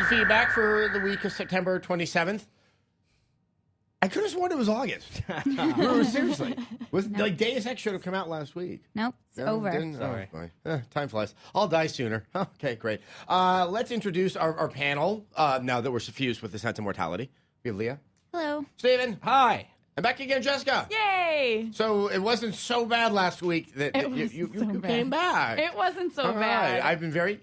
the feedback for the week of September 27th. I could have sworn it was August. No, seriously. Like Deus Ex should have come out last week. Nope, it's over. Sorry. Time flies. I'll die sooner. Okay, great. Let's introduce our panel now that we're suffused with the sense of mortality. We have Leah. Hello. Steven. Hi. And back again, Jessica. Yay! So it wasn't so bad last week that you came back. It wasn't so All bad. right. I've been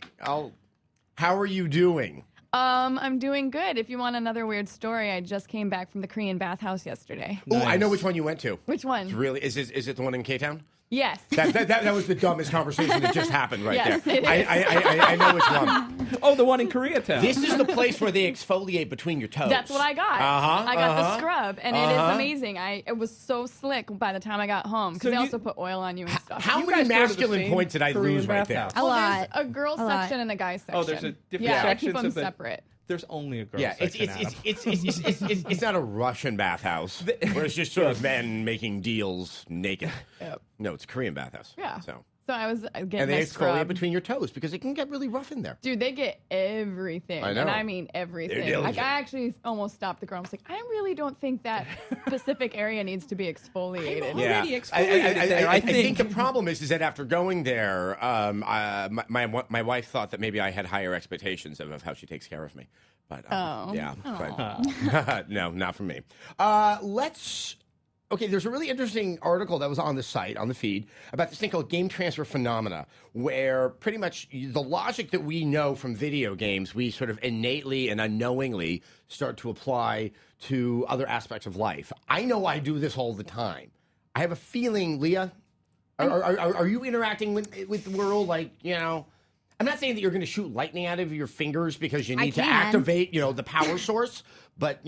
how are you doing? I'm doing good. If you want another weird story, I just came back from the Korean bathhouse yesterday. Oh, I know which one you went to. Which one? It's really is it the one in K-Town? Yes. That was the dumbest conversation that just happened right Yes, there. it is. I know which one. Oh, the one in Koreatown. This is the place where they exfoliate between your toes. That's what I got. I got the scrub, and it is amazing. It was so slick by the time I got home because they also put oil on you and stuff. How many masculine points did I lose right there? A lot. There's a girl's section and a guy's section. Oh, there's a different I keep sections them of it. separate. There's only a girl Yeah, section, it's not a Russian bathhouse where it's just sort of men making deals naked. Yep. No, it's a Korean bathhouse. Yeah. So I was getting and they my exfoliate scrub. between your toes because it can get really rough in there. Dude, they get everything. I know. And I mean everything. They're Like, diligent. I actually almost stopped the girl. I was like, I really don't think that specific area needs to be exfoliated. Already exfoliated there, I I think think. the problem is that after going there, my wife thought that maybe I had higher expectations of how she takes care of me. But yeah, but no, not for me. Okay, there's a really interesting article that was on the site, on the feed, about this thing called game transfer phenomena, where pretty much the logic that we know from video games, we sort of innately and unknowingly start to apply to other aspects of life. I know I do this all the time. I have a feeling, Leah, are you interacting with the world like, you know... I'm not saying that you're going to shoot lightning out of your fingers because you need to activate, the power source, but,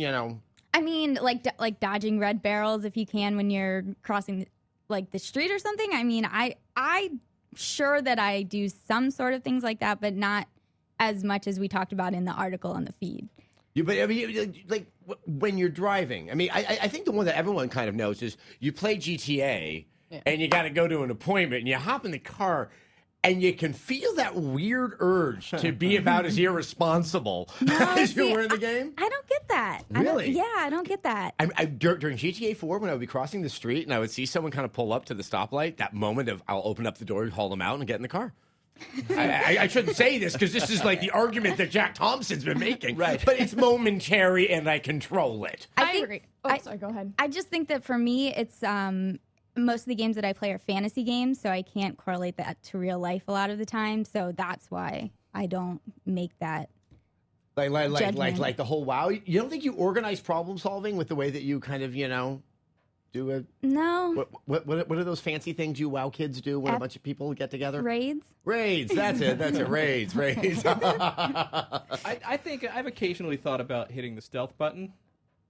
I mean, like dodging red barrels if you can when you're crossing the street or something. I mean, I'm sure that I do some sort of things like that, but not as much as we talked about in the article on the feed. But I mean, like when you're driving, I mean, I think the one that everyone kind of knows is you play GTA and you got to go to an appointment and you hop in the car. And you can feel that weird urge to be about as irresponsible as you were in the game. I don't get that. Really? I don't get that. During GTA 4, when I would be crossing the street and I would see someone kind of pull up to the stoplight, that moment of I'll open up the door, haul them out, and get in the car. I shouldn't say this because this is like the argument that Jack Thompson's been making. Right. But it's momentary and I control it. I agree. Oh, sorry, go ahead. I just think that for me, it's... most of the games that I play are fantasy games, so I can't correlate that to real life a lot of the time. So that's why I don't make that judgment. Like the whole WoW. You don't think you organize problem solving with the way that you kind of do it? No. What are those fancy things you WoW kids do when a bunch of people get together? Raids. That's it. Raids. I think I've occasionally thought about hitting the stealth button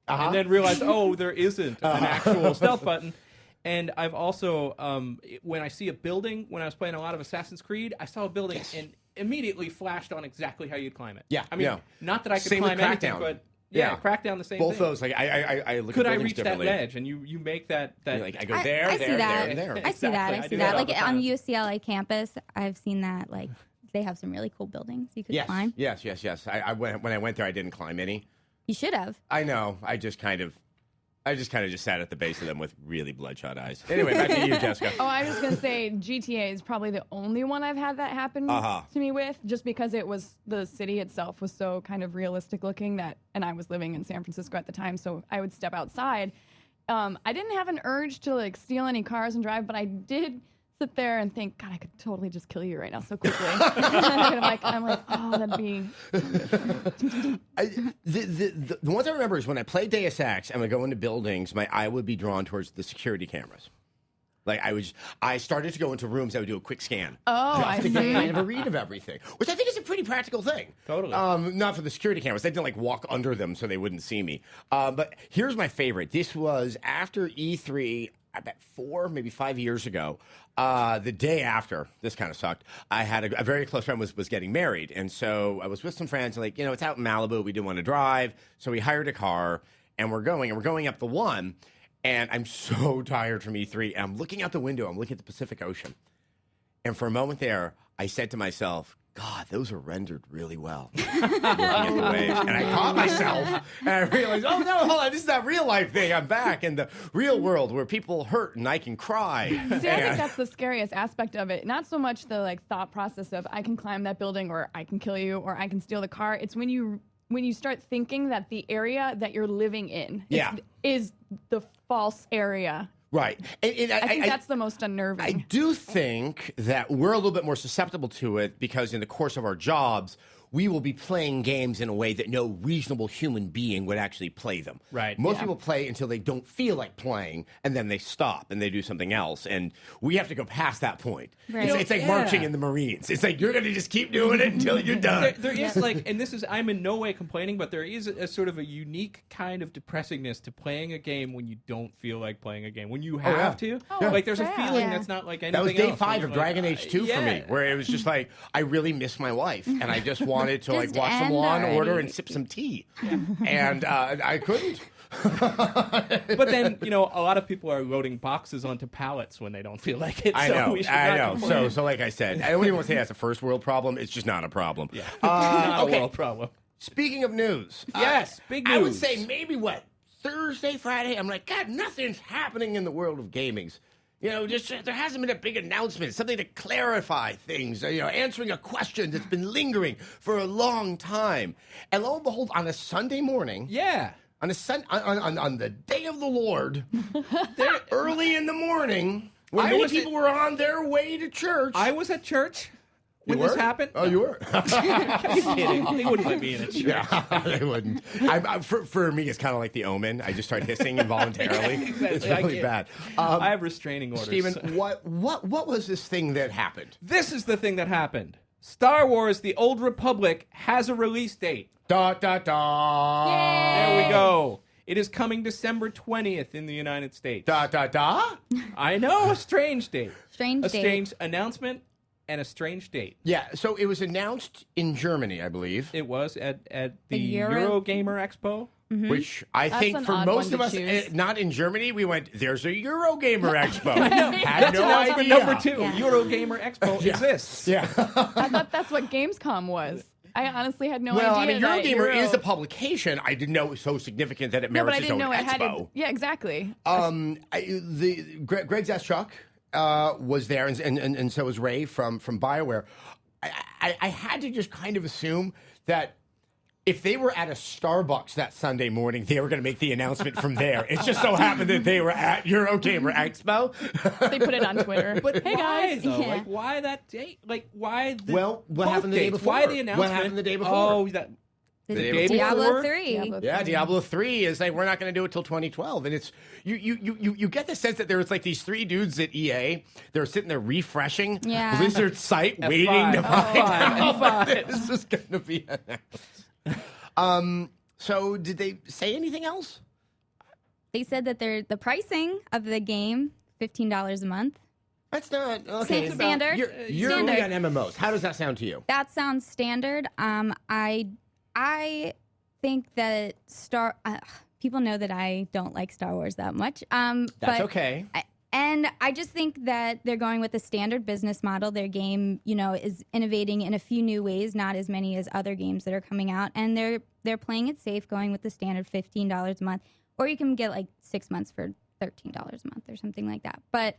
and then realized, there isn't an actual stealth button. And I've also, when I see a building, when I was playing a lot of Assassin's Creed, I saw a building and immediately flashed on exactly how you'd climb it. Yeah. I mean, not that I could Same with climb anything, Crackdown. but Crackdown the same Both thing. those, like I look Could at I buildings reach that differently. ledge? And you make that Like I go there, I there, see that. there, and there. I see that. Exactly. I I see do that. that all Like the on time. UCLA campus, I've seen that. Like they have some really cool buildings you could climb. Yes. When I went there, I didn't climb any. You should have. I know. I just kind of just sat at the base of them with really bloodshot eyes. Anyway, back to you, Jessica. Oh, I was just going to say GTA is probably the only one I've had that happen to me with, just because the city itself was so kind of realistic looking and I was living in San Francisco at the time, so I would step outside. I didn't have an urge to steal any cars and drive, but I did sit there and think, God, I could totally just kill you right now so quickly. I'm like, oh, that'd be... The ones I remember is when I played Deus Ex and I would go into buildings, my eye would be drawn towards the security cameras. Like I started to go into rooms. I would do a quick scan. Oh, just I to get see. kind of a read of everything, which I think is a pretty practical thing. Totally. Not for the security cameras. They didn't walk under them so they wouldn't see me. But here's my favorite. This was after E3. I bet 4, maybe 5 years ago. The day after, this kind of sucked. I had a very close friend was getting married, and so I was with some friends. And it's out in Malibu. We didn't want to drive, so we hired a car, and we're going up the one. And I'm so tired from E3. And I'm looking out the window. I'm looking at the Pacific Ocean, and for a moment there, I said to myself, God, those are rendered really well. Looking at the waves. And I caught myself, and I realized, oh, no, hold on, this is that real life thing. I'm back in the real world where people hurt and I can cry. See, I think that's the scariest aspect of it. Not so much the thought process of I can climb that building or I can kill you or I can steal the car. It's when you start thinking that the area that you're living in is the false area. Right. And I think that's the most unnerving. I do think that we're a little bit more susceptible to it because in the course of our jobs, we will be playing games in a way that no reasonable human being would actually play them. Right. Most people play until they don't feel like playing, and then they stop and they do something else. And we have to go past that point. Right. It's like marching in the Marines. It's like you're going to just keep doing it until you're done. There is and this is, I'm in no way complaining, but there is a sort of a unique kind of depressingness to playing a game when you don't feel like playing a game. When you have to. Like there's a feeling that's not like anything else. That was day 5 of Dragon Age 2 for me, where it was just like, I really miss my wife, and I just wanted to Just watch some end Law and already. Order and sip some tea. And I couldn't. But then, a lot of people are loading boxes onto pallets when they don't feel like it. I so know. we should I not know. complain. So like I said, I don't even want to say that's a first world problem. It's just not a problem. Yeah. Not okay. a world problem. Speaking of news. Yes, big I would news. say maybe Thursday, Friday? I'm like, God, nothing's happening in the world of gamings. Just there hasn't been a big announcement, something to clarify things, answering a question that's been lingering for a long time. And lo and behold, on a Sunday morning, on the day of the Lord, early in the morning, when many people were on their way to church. I was at church when You this were? happened. Oh, you were? Are you kidding? They wouldn't let me in a church. Yeah, they wouldn't. For me, it's kind of like the Omen. I just start hissing involuntarily. Exactly. It's really bad. I have restraining orders. Stephen, what was this thing that happened? This is the thing that happened. Star Wars: The Old Republic has a release date. Da da da. There we go. It is coming December 20th in the United States. Da da da. I know, a strange date. Strange A date. strange announcement and a strange date. Yeah. So it was announced in Germany, I believe. It was at the Euro- Eurogamer Expo. Which I think an for odd most one of to us, choose. not in Germany, we went, there's a Eurogamer Expo. Had That's no announcement idea. number 2. Yeah. Eurogamer Expo exists. Yeah. I thought that's what Gamescom was. I honestly had no Well, idea. I mean, that Eurogamer Euro- is a publication. I didn't know it was so significant that it No, but merits I its didn't own know it had. expo. Yeah, exactly. Greg Zeschuk was there, and so was Ray from BioWare. I had to just kind of assume that if they were at a Starbucks that Sunday morning, they were going to make the announcement from there. It just so happened that they were at Eurogamer Expo. They put it on Twitter. But hey why, guys, though? Yeah. Like, why that date? Like, why the Well, what both happened the day dates? before? Why the announcement? What happened the day before? Oh, that The day Diablo before? 3. Yeah, Diablo 3 is like, we're not going to do it till 2012. And it's you get the sense that there was like these 3 dudes at EA. They're sitting there refreshing Yeah. Blizzard's site, F5, waiting to find out F5. when this is going to be announced. So did they say anything else? They said that the pricing of the game, $15 a month. That's not okay. Standard. You're only on MMOs. How does that sound to you? That sounds standard. I think that people know that I don't like Star Wars that much. That's but okay. And I just think that they're going with a standard business model. Their game, is innovating in a few new ways, not as many as other games that are coming out. And they're playing it safe, going with the standard $15 a month. Or you can get like 6 months for $13 a month or something like that. But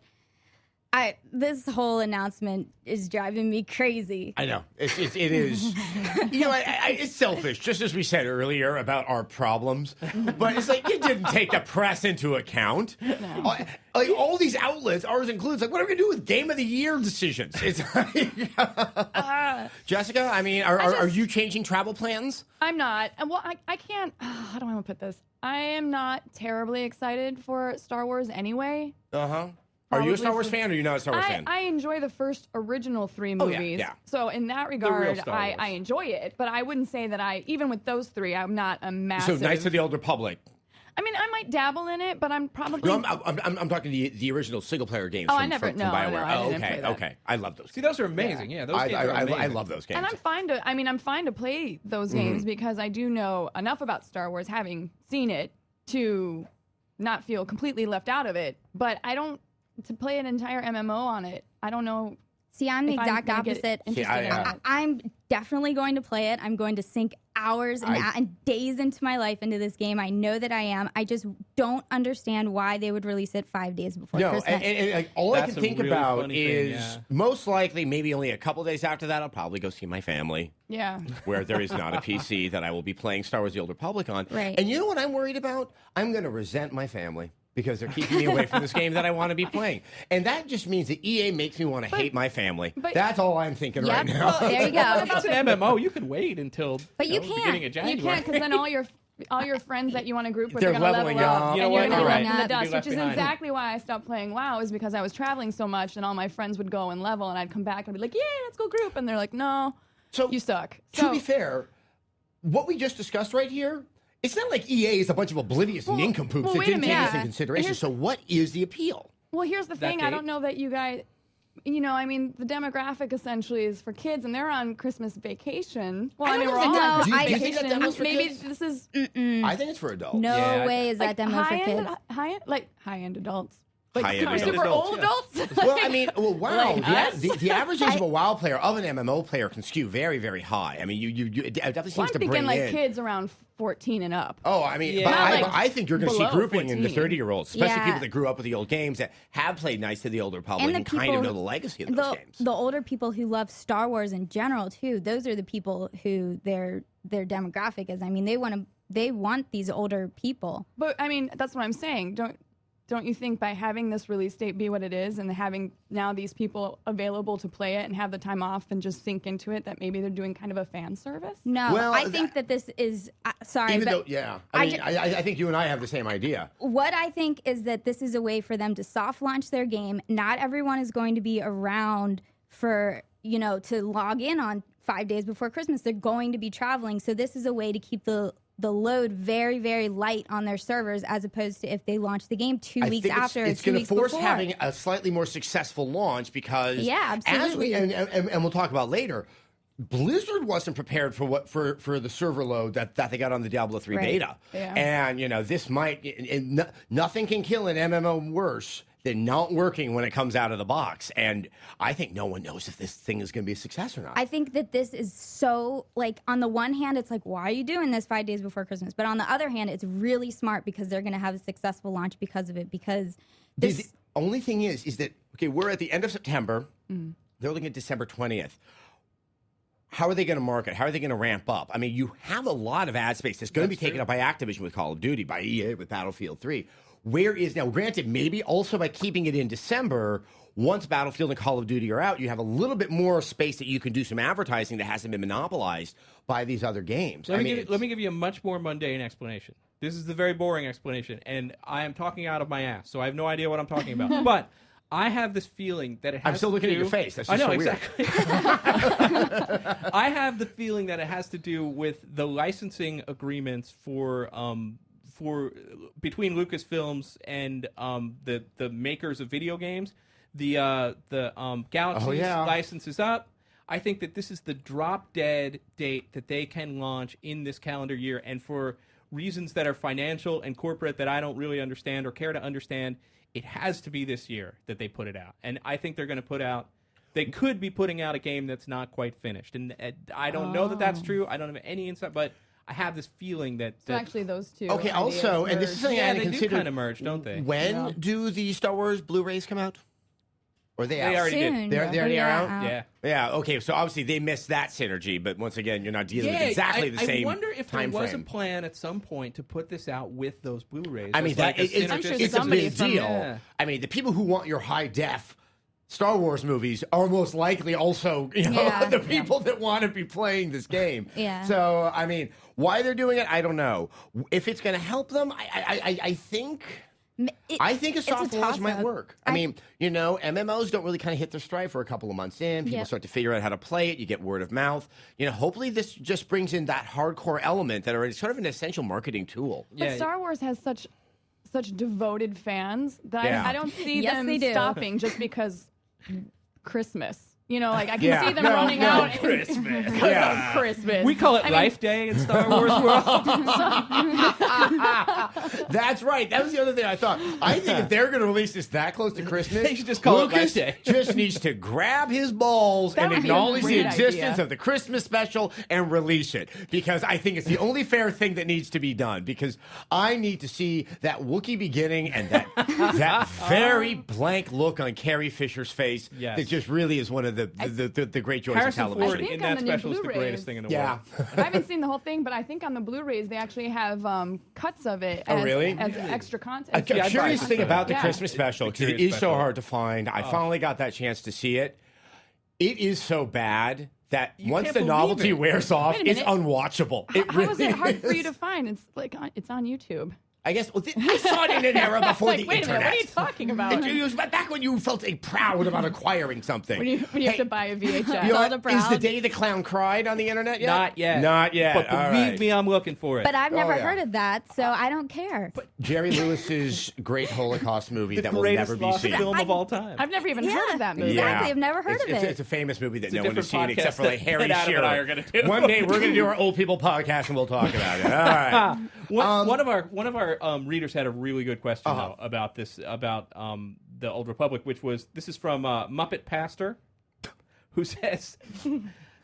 this whole announcement is driving me crazy. I know. It is. It's selfish, just as we said earlier about our problems. But it's like, you didn't take the press into account. No. Like, all these outlets, ours includes, like, what are we going to do with Game of the Year decisions? It's like, Jessica, I mean, are you changing travel plans? I'm not. And well, I can't. How do I want to put this? I am not terribly excited for Star Wars anyway. Uh-huh. Are you a Star Wars Probably fan or are you not a Star Wars fan? I enjoy the first original 3 Oh, yeah, movies. yeah. So in that real regard, Star Wars. I enjoy it. But I wouldn't say that even with those 3, I'm not a massive. So Knights of the Old Republic. I mean, I might dabble in it, but I'm probably. No, I'm talking the original single player games Oh, from, I never- from no, BioWare. no, I oh, didn't okay, play that. okay. I love those. See, those are amazing. Yeah, those games are amazing. I love those games. And I'm fine to. I mean, I'm fine to play those games because I do know enough about Star Wars, having seen it, to not feel completely left out of it. But I don't to play an entire MMO on it. I don't know. See, I'm the if I'm exact gonna get opposite. interested in it. I'm definitely going to play it. I'm going to sink hours and days into my life into this game. I know that I am. I just don't understand why they would release it 5 days before Christmas. And like, all I That's can a think really about funny is thing, most likely maybe only a couple days after that, I'll probably go see my family. Yeah. Where there is not a PC that I will be playing Star Wars The Old Republic on. Right. And you know what I'm worried about? I'm going to resent my family because they're keeping me away from this game that I want to be playing. And that just means that EA makes me want to hate my family. That's all I'm thinking right now. Well, there you go. It's an MMO. You can wait until you the can't. beginning of January. You can't, because then all your friends that you want to group with They're are going to leveling level up. up. You know And what? you're going to You're be right. left in the You'll be dust, left which is behind. exactly why I stopped playing WoW, is because I was traveling so much and all my friends would go and level and I'd come back and be like, yay, let's go group. And they're like, no, So, you suck. To be fair, what we just discussed right here, it's not like EA is a bunch of oblivious nincompoops that wait a didn't take minute. this in consideration. Here's- So what is the appeal? Well, here's the thing. I date? don't know that you guys, I mean, the demographic essentially is for kids, and they're on Christmas vacation. Well, I mean, we're all No, on Christmas I- Do you think that vacation. demo's for Maybe kids? this is I think it's for adults. No Yeah, way is that demo for kids. high-end adults. Like High-end super adults, old yeah. adults. Well, I mean, wow. Like us? The average age of a WoW player, of an MMO player, can skew very, very high. I mean, it definitely seems Well, I'm to thinking bring like in. kids around 14 and up. Oh, I mean, Yeah. but Not like I think you're going to see below grouping in the 14. 30-year-olds, especially Yeah. people that grew up with the old games that have played Knights of the Old Republic and kind of know the legacy of those games. The older people who love Star Wars in general too. Those are the people who their demographic is. I mean, they want these older people. But I mean, that's what I'm saying. Don't you think by having this release date be what it is, and having now these people available to play it and have the time off and just sink into it, that maybe they're doing kind of a fan service? No, Well, I think that this is sorry, Even but though, yeah. I mean, ju- I think you and I have the same idea. what I think is that this is a way for them to soft launch their game. Not everyone is going to be around for, to log in on 5 days before Christmas. They're going to be traveling. So this is a way to keep the load very, very light on their servers, as opposed to if they launch the game 2 I weeks think after, it's 2 going to weeks force before. having a slightly more successful launch because, Yeah, as we absolutely. and we'll talk about later, Blizzard wasn't prepared for the server load that they got on the Diablo 3 Right. beta, Yeah. and this might nothing can kill an MMO worse than not working when it comes out of the box, and I think no one knows if this thing is going to be a success or not. I think that this is so, like, on the one hand, it's like, why are you doing this 5 days before Christmas? But on the other hand, it's really smart because they're going to have a successful launch because of it. Because this, The only thing is that, okay, we're at the end of September. They're looking at December 20th. How are they going to market? How are they going to ramp up? I mean, you have a lot of ad space that's going to be taken up by Activision with Call of Duty, by EA with Battlefield 3. Where is now? Granted, maybe also by keeping it in December, once Battlefield and Call of Duty are out, you have a little bit more space that you can do some advertising that hasn't been monopolized by these other games. Let me give you a much more mundane explanation. This is the very boring explanation, and I am talking out of my ass, so I have no idea what I'm talking about. But I have this feeling that it has I'm still looking at your face. That's just I know, so weird. exactly. I have the feeling that it has to do with the licensing agreements for between Lucasfilms and the makers of video games. The Galaxy's license is up. I think that this is the drop dead date that they can launch in this calendar year, and for reasons that are financial and corporate that I don't really understand or care to understand, it has to be this year that they put it out. And I think they're going to put out. They could be putting out a game that's not quite finished, and I don't know that that's true. I don't have any insight, but I have this feeling that. So actually, those two. Okay, also, ideas and this is merge. something I Yeah, hadn't they do considered. kind of merge, don't they? When Yeah. do the Star Wars Blu-rays come out? Or are they out? They already did. soon. They already are out? Yeah. Yeah, okay, so obviously they missed that synergy, but once again, you're not dealing with exactly the same I wonder if there time was frame. a plan at some point to put this out with those Blu-rays. I mean, as like a it's I'm sure synergistic- it's a somebody big from- deal. Yeah. I mean, the people who want your high def Star Wars movies are most likely also, Yeah. the people that want to be playing this game. Yeah. So, I mean, why they're doing it, I don't know. If it's going to help them, I think. I think a it's soft launch might toss-up. work. I mean, MMOs don't really kind of hit their stride for a couple of months in. People Yep. start to figure out how to play it. You get word of mouth. Hopefully this just brings in that hardcore element that are sort of an essential marketing tool. But Star Wars has such devoted fans that Yeah. I don't see Yes, them they do. stopping just because Christmas. You know, like I can see them running out Christmas. because of Christmas. We call it Life Day in Star Wars world. That's right. That was the other thing I thought. I think if they're going to release this that close to Christmas, They should just call it Lucas Life Day. just needs to grab his balls and would be a acknowledge the great existence idea. of the Christmas special and release it. Because I think it's the only fair thing that needs to be done. Because I need to see that Wookiee beginning and that very blank look on Carrie Fisher's face. Yes. That just really is one of the great joys Harrison of television. Ford I think in on that the new special is the Blu-rays- greatest thing in the Yeah. world. I haven't seen the whole thing, but I think on the Blu-rays they actually have cuts of it as, really? as extra A content. Yeah, I'd curious buy it. thing about the Yeah. Christmas special, The because it curious is so special. hard to find. I finally got that chance to see it. It is so bad that once can't the believe novelty it. wears off, Wait a it's minute. unwatchable. It How is really it hard for you is. to find? It's like it's on YouTube. I guess I saw it in an era before Like, the wait a minute, internet. what are you talking about? It was back when you felt proud about acquiring something. When you have Hey, to buy a VHS. you know Called what? a proud. Is the day the clown cried on the internet yet? Not yet. Not yet. But All believe right. me, I'm looking for it. But I've never yeah. heard of that, so I don't care. Jerry Lewis's great Holocaust movie the that will greatest never be lost seen. film of all time. I've never even heard of that movie. Exactly, I've never heard It's- of it. It's a famous movie that a no one has seen different except for podcast like Harry that Adam Shearer. and I are gonna do. One day we're going to do our old people podcast and we'll talk about it. All right. One of our readers had a really good question though, about this about the Old Republic, which was this is from Muppet Pastor, who says,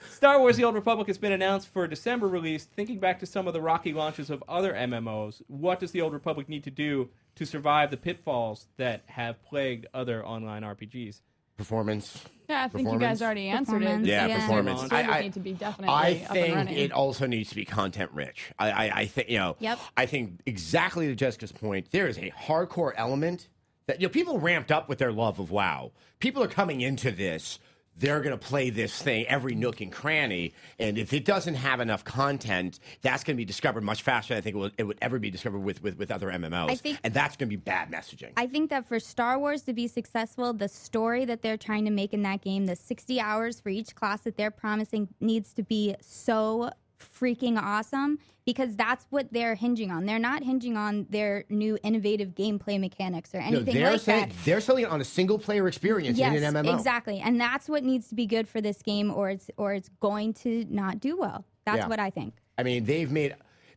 Star Wars: The Old Republic has been announced for a December release. Thinking back to some of the rocky launches of other MMOs, what does the Old Republic need to do to survive the pitfalls that have plagued other online RPGs? Performance. Yeah, I think you Performance. guys already answered it. Performance, Yeah, yeah. performance. Servers need to be definitely I up and think running. it also needs to be content rich. I think Yep. I think exactly to Jessica's point, there is a hardcore element that people ramped up with their love of WoW. People are coming into this. They're going to play this thing every nook and cranny, and if it doesn't have enough content, that's going to be discovered much faster than I think it would ever be discovered with other MMOs. And that's going to be bad messaging. I think that for Star Wars to be successful, the story that they're trying to make in that game, the 60 hours for each class that they're promising, needs to be so freaking awesome, because that's what they're hinging on. They're not hinging on their new innovative gameplay mechanics or anything they're like saying, that. They're selling it on a single player experience Yes, in an MMO. exactly. And that's what needs to be good for this game, or it's going to not do well. That's Yeah. what I think. I mean,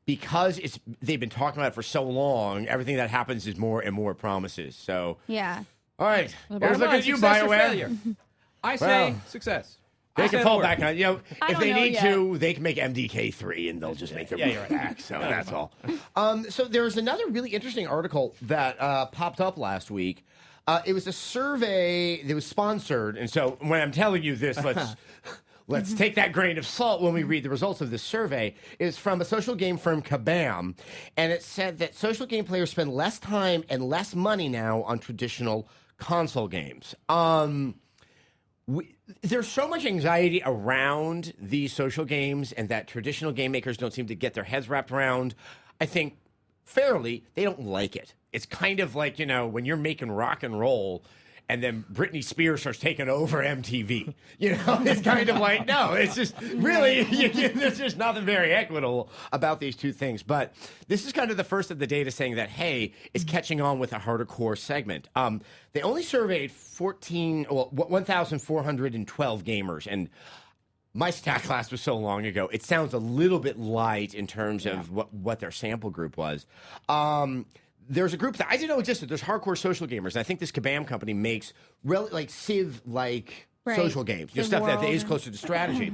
because they've been talking about it for so long, everything that happens is more and more promises. So, Yeah. all right. Bottom Here's look line, at you, success or BioWare. failure? I say Well, success. They I can say fall the back word. on it. I If don't they know need yet. to, they can make MDK3 and they'll just make their Yeah, you're move right. back. So that's all. So there's another really interesting article that popped up last week. It was a survey that was sponsored. And so when I'm telling you this, let's take that grain of salt when we read the results of this survey. It's from a social game firm, Kabam. And it said that social game players spend less time and less money now on traditional console games. There's so much anxiety around these social games and that traditional game makers don't seem to get their heads wrapped around. I think fairly, they don't like it. It's kind of like, when you're making rock and roll and then Britney Spears starts taking over MTV. It's kind of like, no, it's just really, there's just nothing very equitable about these two things. But this is kind of the first of the data saying that, hey, it's catching on with a harder core segment. They only surveyed 1,412 gamers. And my stat class was so long ago, it sounds a little bit light in terms of what their sample group was. There's a group that I didn't know existed. There's hardcore social gamers. And I think this Kabam company makes Civ-like social games. Civ Stuff that World is closer to strategy.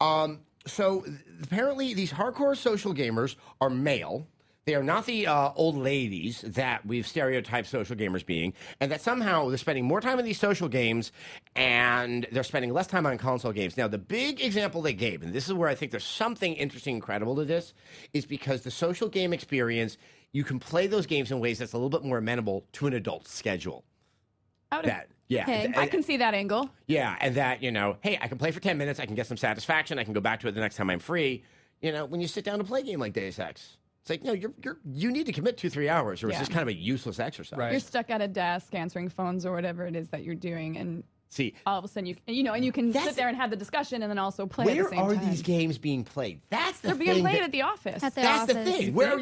So apparently these hardcore social gamers are male. They are not the old ladies that we've stereotyped social gamers being, and that somehow they're spending more time in these social games and they're spending less time on console games. Now, the big example they gave, and this is where I think there's something interesting and credible to this, is because the social game experience, you can play those games in ways that's a little bit more amenable to an adult schedule. Okay. I can see that angle. Yeah, and that, hey, I can play for 10 minutes, I can get some satisfaction, I can go back to it the next time I'm free. When you sit down to play a game like Deus Ex, it's like, no, you need to commit 2-3 hours, or it's just kind of a useless exercise. Right. You're stuck at a desk answering phones or whatever it is that you're doing, and See, all of a sudden you can sit there and have the discussion and then also play at the same time. Where are these games being played? That's the They're thing. being played at the office. That's the thing. Where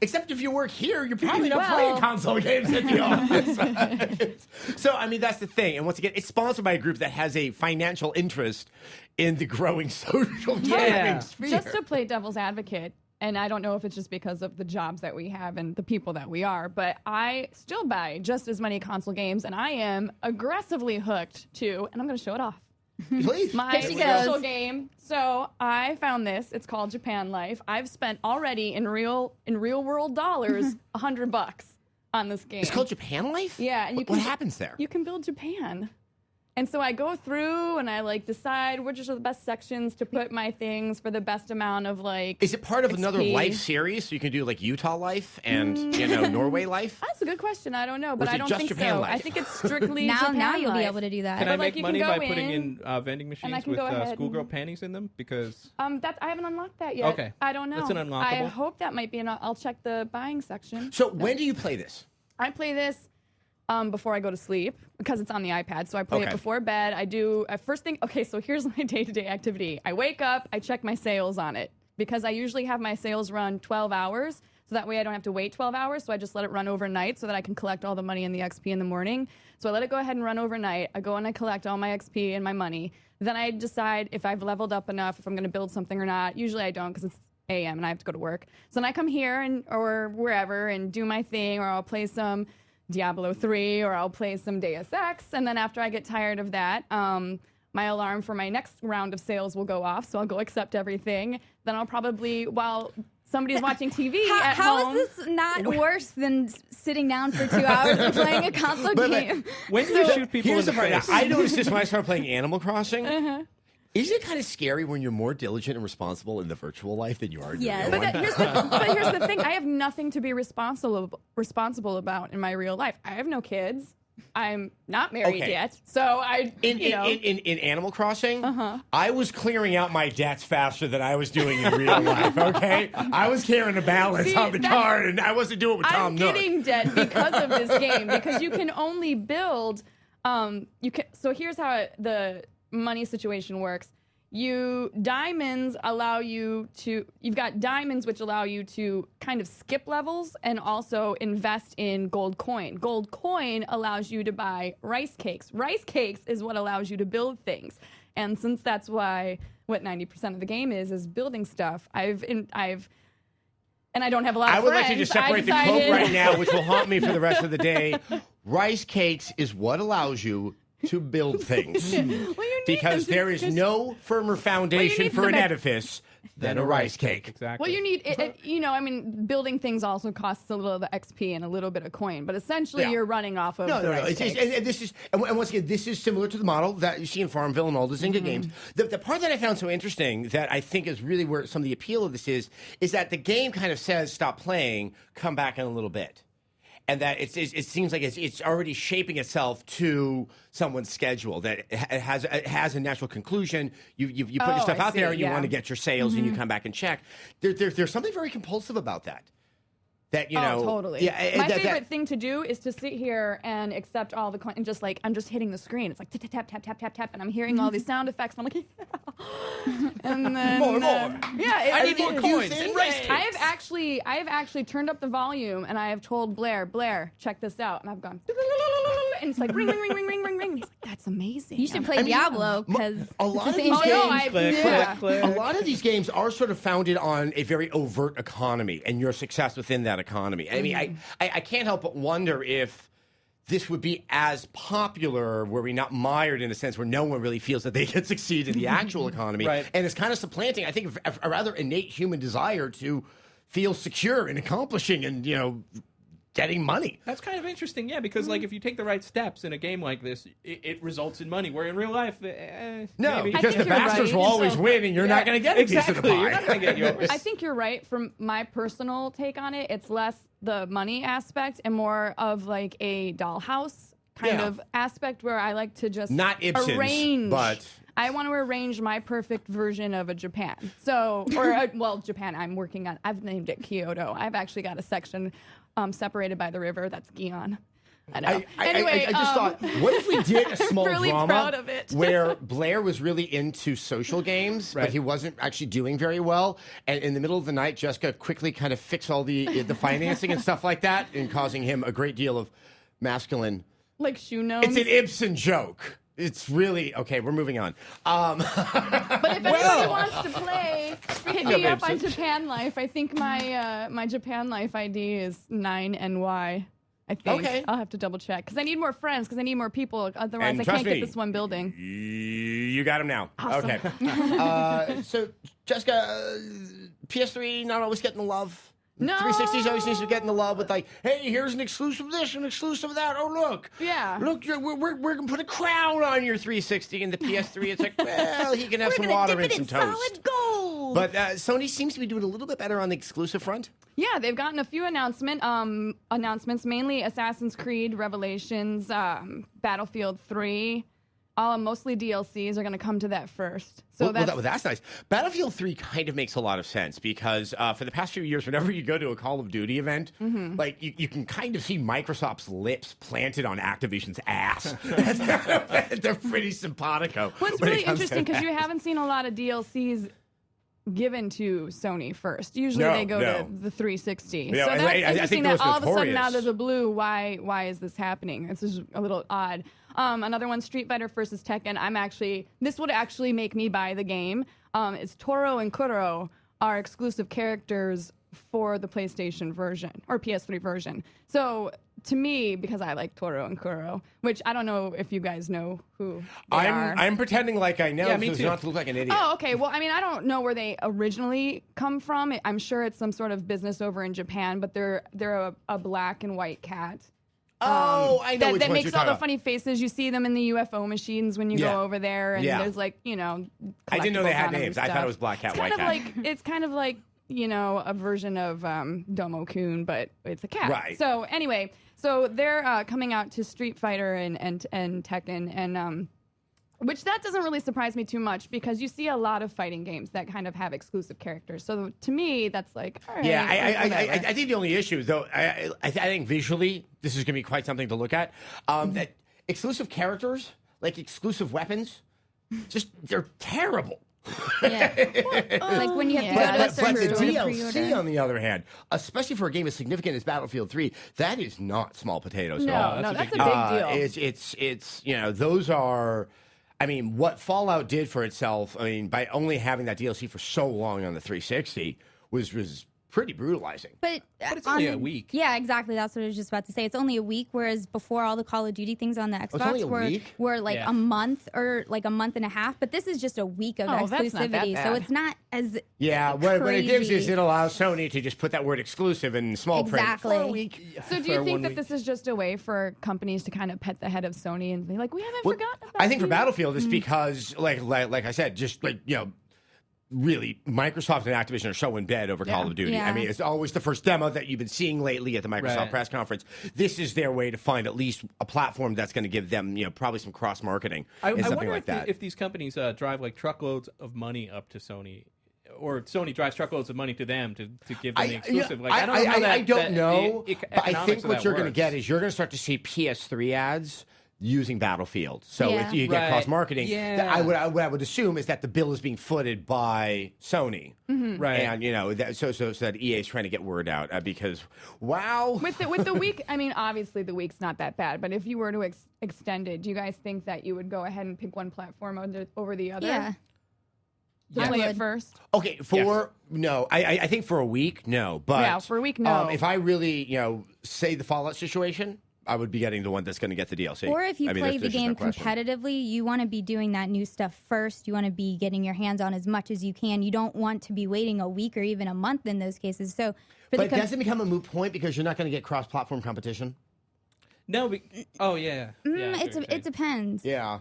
except if you work here, you're probably not playing console games at the office. So, I mean, that's the thing. And once again, it's sponsored by a group that has a financial interest in the growing social gaming sphere. Just to play devil's advocate, and I don't know if it's just because of the jobs that we have and the people that we are, but I still buy just as many console games, and I am aggressively hooked to, and I'm going to show it off. Please. My social game. So I found this. It's called Japan Life. I've spent already in real world dollars $100 on this game. It's called Japan Life? Yeah. And what happens there? You can build Japan. And so I go through and I decide which are the best sections to put my things for the best amount of Is it part of XP. another life series? So you can do Utah Life and Norway Life? That's a good question. I don't know, but I don't just think Japan so. Life? I think it's strictly now Japan you'll Life. be able to do that. Can I make you money can by go putting in vending machines with schoolgirl panties in them? Because I haven't unlocked that yet. Okay. I don't know. That's an unlockable. I hope that might be I'll check the buying section. So when do you play this? I play this before I go to sleep because it's on the iPad. So I play it before bed. I do first thing. Okay, so here's my day-to-day activity. I wake up. I check my sales on it because I usually have my sales run 12 hours. So that way I don't have to wait 12 hours. So I just let it run overnight so that I can collect all the money and the XP in the morning. So I let it go ahead and run overnight. I go and I collect all my XP and my money. Then I decide if I've leveled up enough, if I'm going to build something or not. Usually I don't because it's a.m. and I have to go to work. So then I come here or wherever and do my thing, or I'll play some Diablo 3, or I'll play some Deus Ex, and then after I get tired of that, my alarm for my next round of sales will go off, so I'll go accept everything. Then I'll probably, while somebody's watching TV at home... How is this not worse than sitting down for 2 hours and playing a console game? When do you shoot people in the face? I noticed this when I started playing Animal Crossing. Isn't it kind of scary when you're more diligent and responsible in the virtual life than you are in the real But life? here's the thing. I have nothing to be responsible about in my real life. I have no kids. I'm not married yet. So In Animal Crossing, I was clearing out my debts faster than I was doing in real life, okay? I was carrying a balance on the card, and I wasn't doing it with Tom Nook. I'm getting debt because of this game, because you can only build... So here's how the money situation works. Diamonds allow you to, you've got diamonds which allow you to kind of skip levels and also invest in gold coin. Gold coin allows you to buy rice cakes. Rice cakes is what allows you to build things. And since that's what 90% of the game is building stuff, and I don't have a lot of I would friends, like to just separate the quote right now, which will haunt me for the rest of the day. Rice cakes is what allows you to build things. Because there is no firmer foundation for an edifice than a rice cake. Exactly. Well, you need, building things also costs a little of the XP and a little bit of coin, but essentially you're running off of the rice cakes. And once again, this is similar to the model that you see in Farmville and all the Zynga games. The part that I found so interesting that I think is really where some of the appeal of this is that the game kind of says, stop playing, come back in a little bit. And that it seems like it's already shaping itself to someone's schedule. That it has a natural conclusion. You put your stuff out there and you want to get your sales and you come back and check. There's something very compulsive about that. That totally. Yeah, my favorite thing to do is to sit here and accept all the coin and just I'm just hitting the screen. It's like tap tap tap tap tap tap, and I'm hearing all these sound effects. And I'm like, and then more. Yeah, I need more coins and rice cakes. I have actually turned up the volume and I have told Blair, check this out, and I've gone, and it's like ring ring ring ring ring ring ring. And he's like, that's amazing. You should play Diablo because a lot of these games, a lot of these games are sort of founded on a very overt economy and your success within that economy. I mean, I can't help but wonder if this would be as popular were we not mired in a sense where no one really feels that they can succeed in the actual economy. Right. And it's kind of supplanting, I think, a rather innate human desire to feel secure in accomplishing and, getting money. That's kind of interesting, yeah, because if you take the right steps in a game like this, it results in money. Where in real life, no, maybe. because the bastards will always win, and you're not going to get a piece of the pie. You're not going to get yours. I think you're right. From my personal take on it, it's less the money aspect and more of a dollhouse kind of aspect where I like to just not Ibsen's, arrange. But I want to arrange my perfect version of a Japan. So, Japan. I'm working on. I've named it Kyoto. I've actually got a section separated by the river. That's Gion. I know. I just thought, what if we did a small really drama proud of it. where Blair was really into social games, but he wasn't actually doing very well, and in the middle of the night, Jessica quickly kind of fixed all the financing and stuff like that, and causing him a great deal of masculine. Like shoe gnomes. It's an Ibsen joke. It's really okay. We're moving on. But if anybody wants to play, hit me up on Japan Life. I think my Japan Life ID is 9NY. I think. Okay. I'll have to double check because I need more friends because I need more people. Otherwise, And I trust can't get me, this one building. You got him now. Awesome. Okay. So Jessica, PS3 not always getting the love. No. 360s always seems to be getting the love with like, hey, here's an exclusive this, an exclusive that. Oh, look. Yeah. Look, we're going to put a crown on your 360. And the PS3, it's like, well, he can have some water and some toast. Solid gold. But Sony seems to be doing a little bit better on the exclusive front. Yeah, they've gotten a few announcements, mainly Assassin's Creed Revelations, Battlefield 3. Mostly DLCs are going to come to that first. So that's nice. Battlefield 3 kind of makes a lot of sense because for the past few years, whenever you go to a Call of Duty event, like you can kind of see Microsoft's lips planted on Activision's ass. They're pretty simpatico. Well, it's really interesting because you haven't seen a lot of DLCs given to Sony first. Usually they go to the 360. Yeah, so that's interesting that all of a sudden notorious. out of the blue, why is this happening? It's just a little odd. Another one, Street Fighter versus Tekken. This would actually make me buy the game. It's Toro and Kuro are exclusive characters for the PlayStation version or PS3 version. So to me, because I like Toro and Kuro, which I don't know if you guys know who they are. I'm pretending like I know, me so as too. not to look like an idiot. Oh, okay. Well, I don't know where they originally come from. I'm sure it's some sort of business over in Japan, but they're a black and white cat. I know which that ones makes you're all talking the about. funny faces. You see them in the UFO machines when you go over there, and there's I didn't know they collectibles had on them names. and I thought stuff. it was black cat, It's white kind cat. of it's kind of like a version of Domo-kun, but it's a cat. Right. So anyway, they're coming out to Street Fighter and Tekken and. Which that doesn't really surprise me too much because you see a lot of fighting games that kind of have exclusive characters. So to me, that's like, all right. Yeah, I think the only issue, though, I think visually this is going to be quite something to look at. That exclusive characters, like exclusive weapons, they're terrible. Yeah. Like when you have to go to a But certain the store to DLC, pre-order. on the other hand, especially for a game as significant as Battlefield 3, that is not small potatoes at No, all. that's a big deal. It's those are. I mean, what Fallout did for itself, by only having that DLC for so long on the 360 was pretty brutalizing. But it's only a week. Yeah, exactly. That's what I was just about to say. It's only a week, whereas before all the Call of Duty things on the it's only Xbox a were like Yeah. a month or like a month and a half. But this is just a week of Oh, that's not that exclusivity, so bad. it's not as Yeah, what it gives is crazy. it allows Sony to just put that word exclusive in small print Exactly. for a week. So do you think that this is just a way for companies to kind of pet the head of Sony and be like, we haven't forgotten about I think for you? Battlefield, it's because, like I said, just really, Microsoft and Activision are so in bed over Call of Duty. Yeah. I mean, it's always the first demo that you've been seeing lately at the Microsoft Right. press conference. This is their way to find at least a platform that's going to give them, probably some cross marketing and I something wonder like that. if these companies drive like truckloads of money up to Sony, or Sony drives truckloads of money to them to give them the exclusive. I don't know. I don't know, the but I economics think of what that you're going to works. get is you're going to start to see PS3 ads using Battlefield. So Yeah. if you get Right. cross marketing, Yeah. what I would assume is that the bill is being footed by Sony, Right. and so that EA is trying to get word out because wow, With the week, obviously the week's not that bad, but if you were to extend it, do you guys think that you would go ahead and pick one platform over the other? Yeah. To I play it would. first? okay no, I think for a week no, but Yeah, for a week, no. If I really say the Fallout situation, I would be getting the one that's going to get the DLC. Or if you play there's the just no game question. competitively, you want to be doing that new stuff first. You want to be getting your hands on as much as you can. You don't want to be waiting a week or even a month in those cases. So, But does it become a moot point because you're not going to get cross-platform competition? No. Yeah. it depends. Yeah,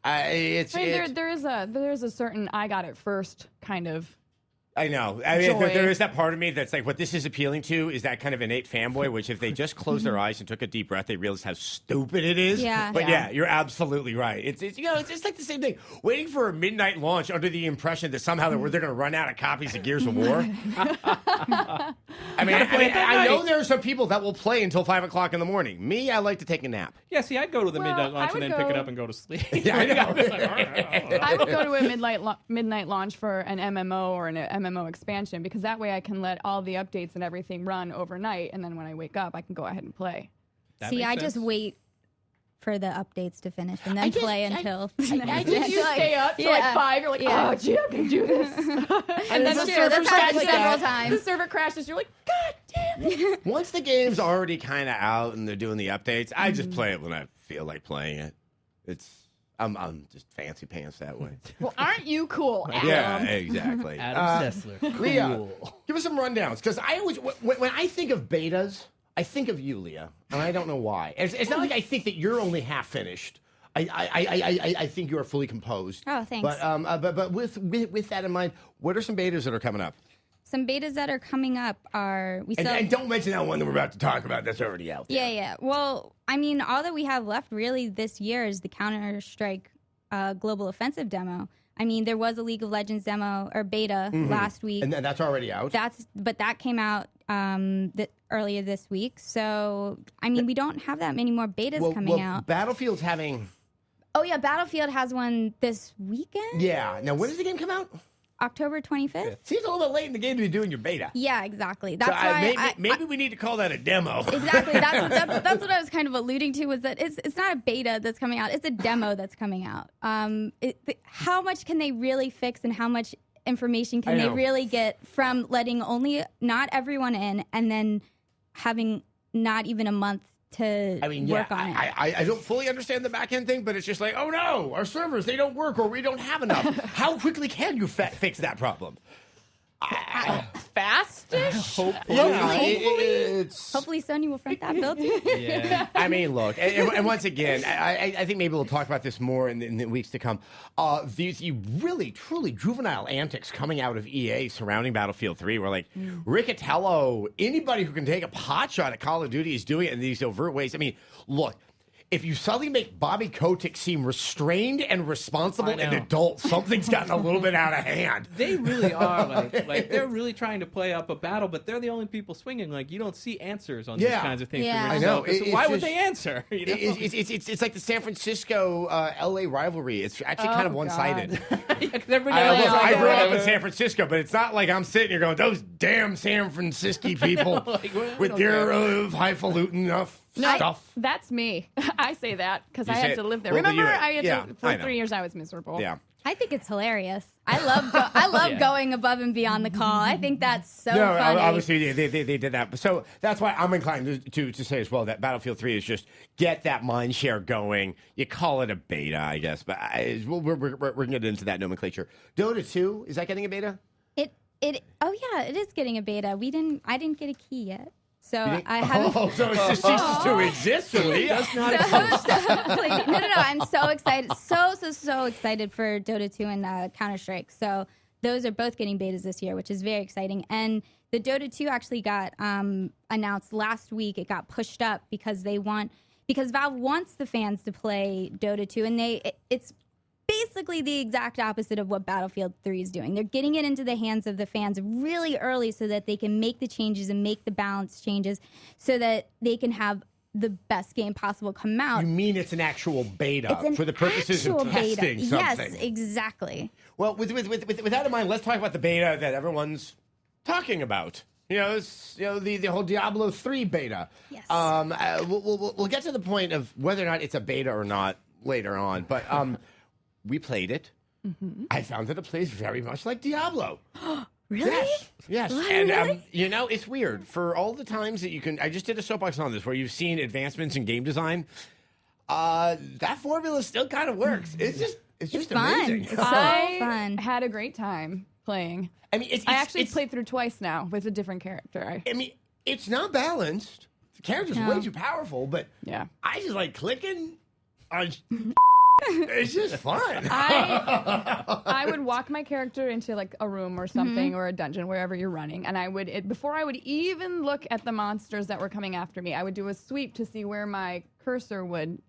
There is a certain I got it first kind of I know. I mean, Joy. there is that part of me that's like, what this is appealing to is that kind of innate fanboy, which if they just closed their eyes and took a deep breath, they realize how stupid it is. Yeah. But Yeah. you're absolutely right. It's it's like the same thing. Waiting for a midnight launch under the impression that somehow they're going to run out of copies of Gears of War. I mean, I know there are some people that will play until 5 o'clock in the morning. Me, I like to take a nap. Yeah, see, I'd go to the Well, midnight launch I and then would pick it go- up and go to sleep. Yeah, I know. I would go to a midnight launch for an MMO or an MMO expansion because that way I can let all the updates and everything run overnight, and then when I wake up, I can go ahead and play. That See, makes I sense. just wait for the updates to finish and then play until. I think you stay up till like 5. You're like, oh, gee, I'm gonna do this. And then the True, server that's happened crashes. several The times. server crashes. You're like, God damn it. Once the game's already kind of out and they're doing the updates, I just play it when I feel like playing it. I'm just fancy pants that way. Well, aren't you cool, Adam? Yeah, exactly. Adam Sessler. Leah, Cool. give us some rundowns because I always when I think of betas, I think of you, Leah, and I don't know why. It's not like I think that you're only half finished. I think you are fully composed. Oh, thanks. But with that in mind, what are some betas that are coming up? Some betas that are coming up are And don't mention that one that we're about to talk about. That's already out there. Yeah. Well, I mean, all that we have left really this year is the Counter-Strike Global Offensive demo. I mean, there was a League of Legends demo or beta last week. And that's already out. But that came out earlier this week. So, I mean, we don't have that many more betas coming out. Battlefield's having. Oh yeah, Battlefield has one this weekend. Yeah. Now, when does the game come out? October 25th. Seems a little bit late in the game to be doing your beta. Yeah, exactly. That's So, why maybe we need to call that a demo. Exactly. That's what I was kind of alluding to, was that it's not a beta that's coming out. It's a demo that's coming out. How much can they really fix and how much information can they really get from letting not everyone in and then having not even a month to work on it? I don't fully understand the back end thing, but it's just like, oh no, our servers, they don't work or we don't have enough. How quickly can you fix that problem? Fast-ish? Hopefully Sony will front that build. Yeah. I mean, look, and once again, I think maybe we'll talk about this more in the weeks to come. These really, truly juvenile antics coming out of EA surrounding Battlefield 3, where like Riccatello, anybody who can take a pot shot at Call of Duty is doing it in these overt ways. I mean, look. If you suddenly make Bobby Kotick seem restrained and responsible and adult, something's gotten a little bit out of hand. They really are like they're really trying to play up a battle, but they're the only people swinging. Like you don't see answers on these kinds of things. Yeah. For I know. yourself. So why would they answer? You know? It's like the San Francisco LA rivalry. It's actually kind of one-sided. I grew up in San Francisco, but it's not like I'm sitting here going, those damn San Francisco people with their highfalutin stuff. That's me. I say that because I say had it. to live there. Well, Remember, I know. for 3 years I was miserable. Yeah. I think it's hilarious. I love going above and beyond the call. I think that's so No, funny. obviously they did that. So that's why I'm inclined to say as well that Battlefield 3 is just get that mind share going. You call it a beta, I guess, but we're going to get into that nomenclature. Dota 2, is that getting a beta? It is getting a beta. I didn't get a key yet. So I haven't. Oh, so it just ceases to exist, Leah. No. I'm so excited. So excited for Dota 2 and Counter-Strike. So those are both getting betas this year, which is very exciting. And the Dota 2 actually got announced last week. It got pushed up because Valve wants the fans to play Dota 2, and it's basically the exact opposite of what Battlefield 3 is doing. They're getting it into the hands of the fans really early so that they can make the changes and make the balance changes so that they can have the best game possible come out. You mean it's an actual beta for the purposes of testing something? Yes, exactly. Well, with that in mind, let's talk about the beta that everyone's talking about. The whole Diablo 3 beta. Yes. We'll get to the point of whether or not it's a beta or not later on, but we played it. Mm-hmm. I found that it plays very much like Diablo. Really? Yes. What, And, really? it's weird. For all the times that you can... I just did a soapbox on this where you've seen advancements in game design. That formula still kind of works. It's just fun. amazing. It's so I fun. had a great time playing. I mean, I actually played through twice now with a different character. I mean, it's not balanced. The character's way too powerful, but Yeah. I just like clicking on... It's just fun. I I would walk my character into like a room or something or a dungeon, wherever you're running, and I would before I would even look at the monsters that were coming after me, I would do a sweep to see where my cursor would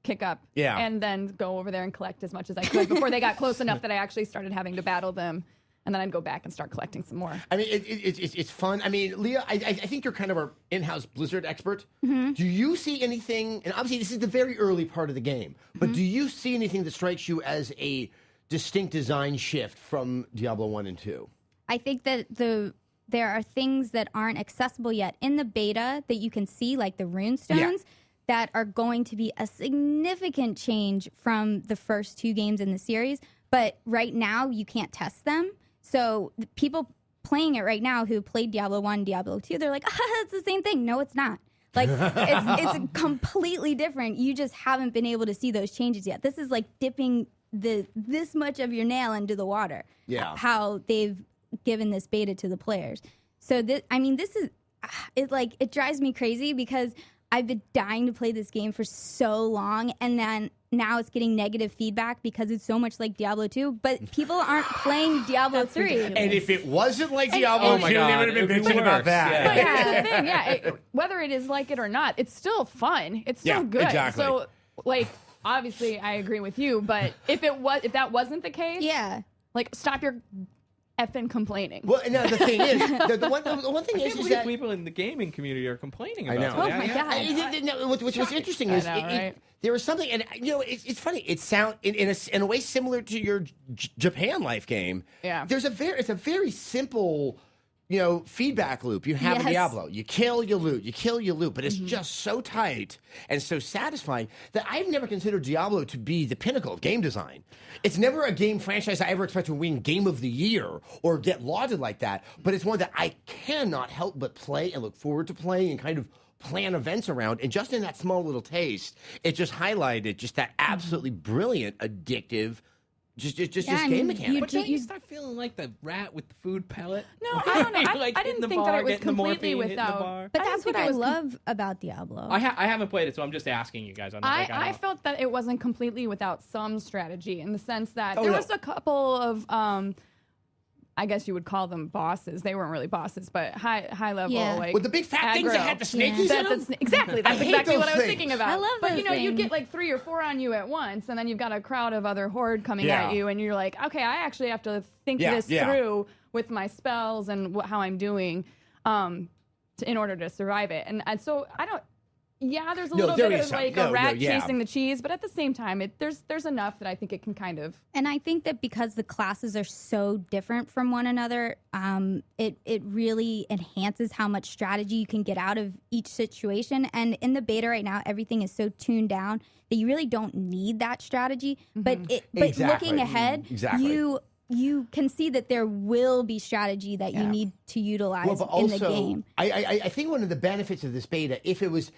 kick up, and then go over there and collect as much as I could before they got close enough that I actually started having to battle them. And then I'd go back and start collecting some more. I mean, it's fun. I mean, Leah, I think you're kind of our in-house Blizzard expert. Do you see anything, and obviously this is the very early part of the game, but do you see anything that strikes you as a distinct design shift from Diablo 1 and 2? I think that there are things that aren't accessible yet in the beta that you can see, like the runestones, that are going to be a significant change from the first 2 games in the series. But right now, you can't test them. So the people playing it right now who played Diablo 1, Diablo 2, they're like, it's the same thing. No, it's not. Like, it's completely different. You just haven't been able to see those changes yet. This is like dipping this much of your nail into the water. Yeah. How they've given this beta to the players. So, this is, it drives me crazy because I've been dying to play this game for so long, and then now it's getting negative feedback because it's so much like Diablo 2, but people aren't playing Diablo 3. And if it wasn't like Diablo 2, they would have been bitching about that. Yeah. But here's the thing, whether it is like it or not, it's still fun. It's still good. Exactly. So, like, obviously, I agree with you, but if that wasn't the case, like, stop your effing complaining. Well, now the thing is, the one thing is that people in the gaming community are complaining about it. Oh my God. What's interesting is there was something, and it's funny. It sounds in a way similar to your Japan Life game. Yeah, it's a very simple, feedback loop. You have a Diablo. You kill, you loot. You kill, you loot. But it's just so tight and so satisfying that I've never considered Diablo to be the pinnacle of game design. It's never a game franchise I ever expect to win Game of the Year or get lauded like that. But it's one that I cannot help but play and look forward to playing and kind of plan events around. And just in that small little taste, it just highlighted just that absolutely brilliant, addictive just game mechanic. But don't you start feeling like the rat with the food pellet? No, I don't know. I didn't think that it was completely But without. that's what I love about Diablo. I haven't played it, so I'm just asking you guys. I felt that it wasn't completely without some strategy in the sense that there was a couple of I guess you would call them bosses. They weren't really bosses, but high level, like with the big fat things that had the snakies in them. Exactly, that's exactly what I was thinking about. I love those But you'd get like 3 or 4 on you at once, and then you've got a crowd of other horde coming at you, and you're like, okay, I actually have to think this through with my spells and how I'm doing, in order to survive it. And so I don't. Yeah, there's a little bit of like a rat chasing the cheese, but at the same time, there's enough that I think it can kind of. And I think that because the classes are so different from one another, it really enhances how much strategy you can get out of each situation. And in the beta right now, everything is so tuned down that you really don't need that strategy. But looking ahead, you can see that there will be strategy that you need to utilize in the game. I think one of the benefits of this beta, if it was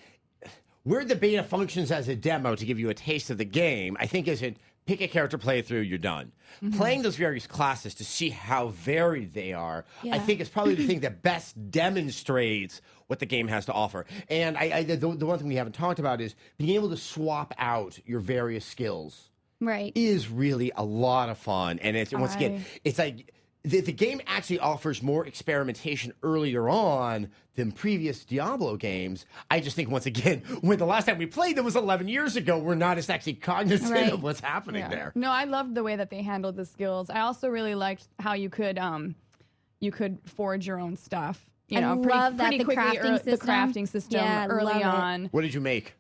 where the beta functions as a demo to give you a taste of the game, I think isn't pick a character, play it through, you're done. Playing those various classes to see how varied they are, I think is probably the thing that best demonstrates what the game has to offer. And the one thing we haven't talked about is being able to swap out your various skills. Right. Is really a lot of fun. And it's once again, it's like the game actually offers more experimentation earlier on than previous Diablo games. I just think, once again, when the last time we played them was 11 years ago, we're not as actually cognizant of what's happening there. No, I loved the way that they handled the skills. I also really liked how you could forge your own stuff. I love that the crafting system early on. What did you make?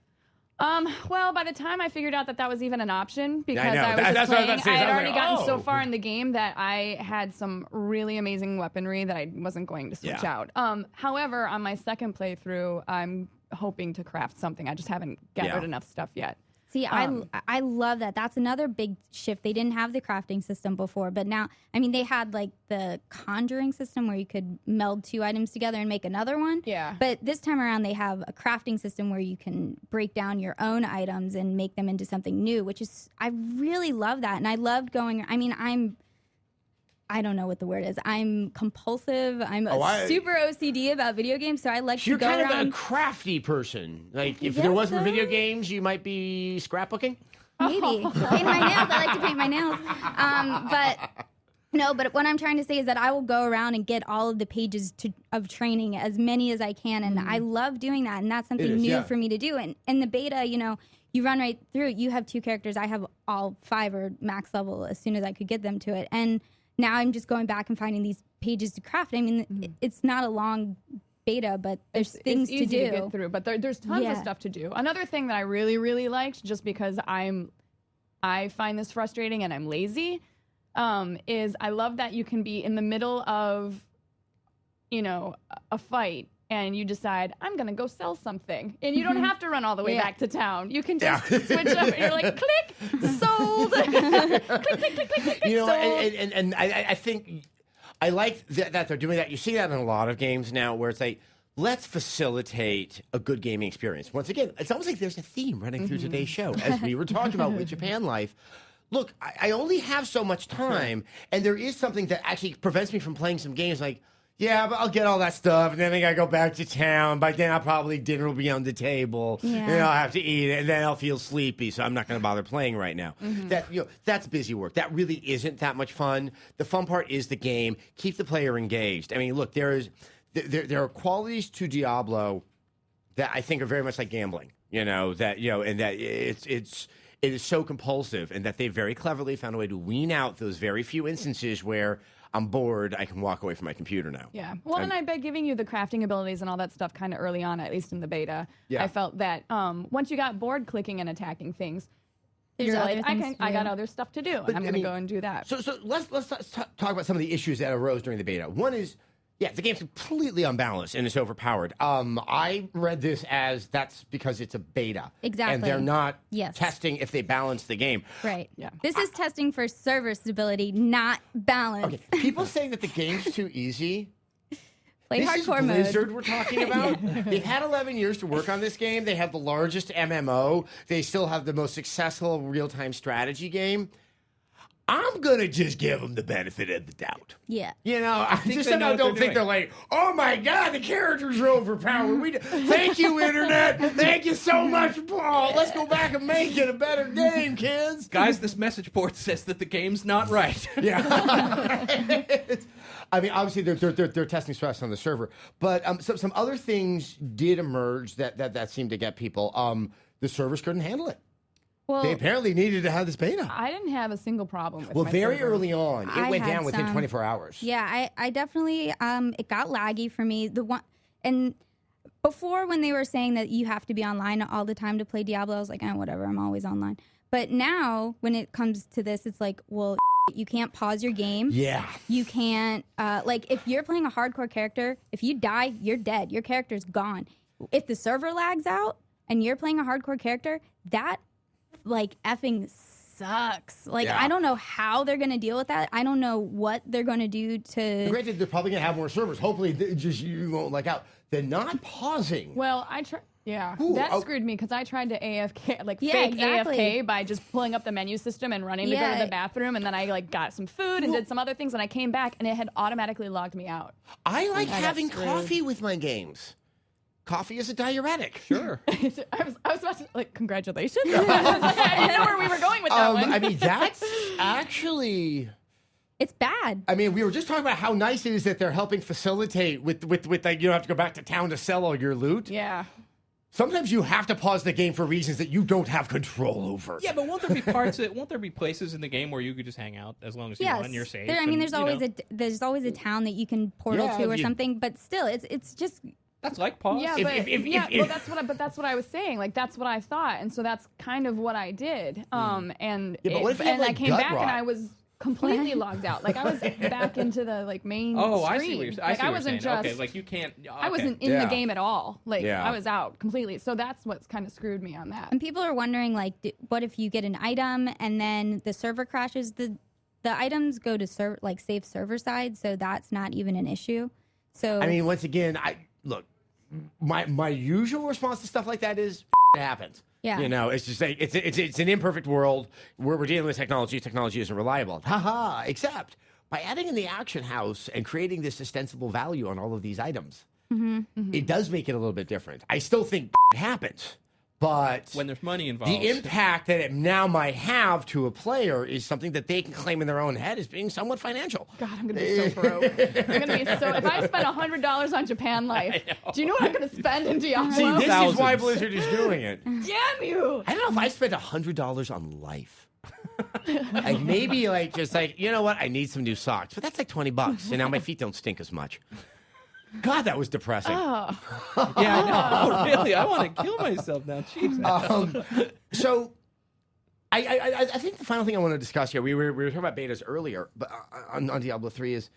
Well, by the time I figured out that was even an option, because I was just playing, I had already gotten so oh. far in the game that I had some really amazing weaponry that I wasn't going to switch out. However, on my second playthrough, I'm hoping to craft something. I just haven't gathered enough stuff yet. See, I love that. That's another big shift. They didn't have the crafting system before, but now, I mean, they had like the conjuring system where you could meld 2 items together and make another one. Yeah. But this time around, they have a crafting system where you can break down your own items and make them into something new, which is, I really love that. And I loved going, I mean, I don't know what the word is. I'm compulsive. I'm super OCD about video games, so I like to go around. You're kind of a crafty person. Like, if there wasn't video games, you might be scrapbooking? Maybe. Paint my nails. I like to paint my nails. But what I'm trying to say is that I will go around and get all of the pages of training, as many as I can, and I love doing that, and that's something new for me to do. And in the beta, you run right through it. You have 2 characters. I have all 5 or max level as soon as I could get them to it. And now I'm just going back and finding these pages to craft. I mean, it's not a long beta, but there's things it's easy to do. To get through, but there's tons of stuff to do. Another thing that I really, really liked, just because I find this frustrating and I'm lazy, is I love that you can be in the middle of, a fight and you decide, I'm going to go sell something. And you don't have to run all the way back to town. You can just switch up and you're like, click, sold. click, click, click, click, sold. And I think I like that they're doing that. You see that in a lot of games now where it's like, let's facilitate a good gaming experience. Once again, it's almost like there's a theme running through today's show, as we were talking about with Japan Life. Look, I only have so much time, and there is something that actually prevents me from playing some games like, yeah, but I'll get all that stuff, and then I got to go back to town. By then, dinner will be on the table, and I'll have to eat it, and then I'll feel sleepy, so I'm not going to bother playing right now. That's busy work. That really isn't that much fun. The fun part is the game. Keep the player engaged. I mean, look, there are qualities to Diablo that I think are very much like gambling, and that it is so compulsive, and that they very cleverly found a way to wean out those very few instances where I'm bored, I can walk away from my computer now. Yeah. Well, and by giving you the crafting abilities and all that stuff kind of early on, at least in the beta, I felt that once you got bored clicking and attacking things, you're like, I got other stuff to do, and I'm going to go and do that. So let's talk about some of the issues that arose during the beta. One is, the game's completely unbalanced and it's overpowered. I read this as that's because it's a beta. Exactly. And they're not testing if they balance the game. Right. Yeah. This is testing for server stability, not balance. Okay. People say that the game's too easy. Play this hardcore is Blizzard mode. we're talking about. They've had 11 years to work on this game. They have the largest MMO. They still have the most successful real-time strategy game. I'm going to just give them the benefit of the doubt. Yeah. I just somehow don't think they're like, oh my God, the characters are overpowered. Thank you, Internet. Thank you so much, Paul. Let's go back and make it a better game, kids. Guys, this message board says that the game's not right. Yeah. I mean, obviously, they're testing stress on the server. But some other things did emerge that seemed to get people. The servers couldn't handle it. Well, they apparently needed to have this beta. I didn't have a single problem with my server. Early on, it went down within 24 hours. Yeah, I definitely, it got laggy for me. And before when they were saying that you have to be online all the time to play Diablo, I was like, whatever, I'm always online. But now, when it comes to this, it's like, well, you can't pause your game. Yeah. You can't, if you're playing a hardcore character, if you die, you're dead. Your character's gone. If the server lags out and you're playing a hardcore character, that effing sucks. I don't know how they're going to deal with that. I don't know what they're going to do to... Granted, they're probably going to have more servers. Hopefully, you won't lag out. They're not pausing. Well, that screwed me because I tried to AFK, fake AFK by just pulling up the menu system and running to go to the bathroom, and then I got some food and did some other things, and I came back and it had automatically logged me out. I like having coffee with my games. Coffee is a diuretic. Sure. I was about to, congratulations. I didn't know where we were going with that one. I mean, that's actually... It's bad. I mean, we were just talking about how nice it is that they're helping facilitate with you don't have to go back to town to sell all your loot. Yeah. Sometimes you have to pause the game for reasons that you don't have control over. Yeah, but won't there be places in the game where you could just hang out as long as you want and you're safe? There's always a town that you can portal to or something, but still, it's just... That's like pause. Yeah, but that's what I was saying. That's what I thought, and so that's kind of what I did. And I came back and I was completely logged out. I was back into the main. Oh, screen. I see what you're saying. I wasn't just you can't. Okay. I wasn't in the game at all. I was out completely. So that's what's kind of screwed me on that. And people are wondering what if you get an item and then the server crashes? The items go to safe server side, so that's not even an issue. So I mean, once again, look. My usual response to stuff like that is it happens. Yeah. It's just it's an imperfect world where we're dealing with technology. Technology isn't reliable. Ha! Except by adding in the action house and creating this ostensible value on all of these items, it does make it a little bit different. I still think it happens, But when there's money involved, the impact that it now might have to a player is something that they can claim in their own head as being somewhat financial. God, I'm going to be so broke. I'm going to be so... If I spend $100 on Japan Life, do you know what I'm going to spend in Diablo? See, this Thousands. is why Blizzard is doing it. Damn you! I don't know if I spent $100 on life. Like maybe like just like, you know what? I need some new socks. But that's like $20. And now my feet don't stink as much. God, that was depressing. Yeah, I know. Really, I want to kill myself now. Jesus. So, I think the final thing I want to discuss here, we were talking about betas earlier, but on Diablo 3 is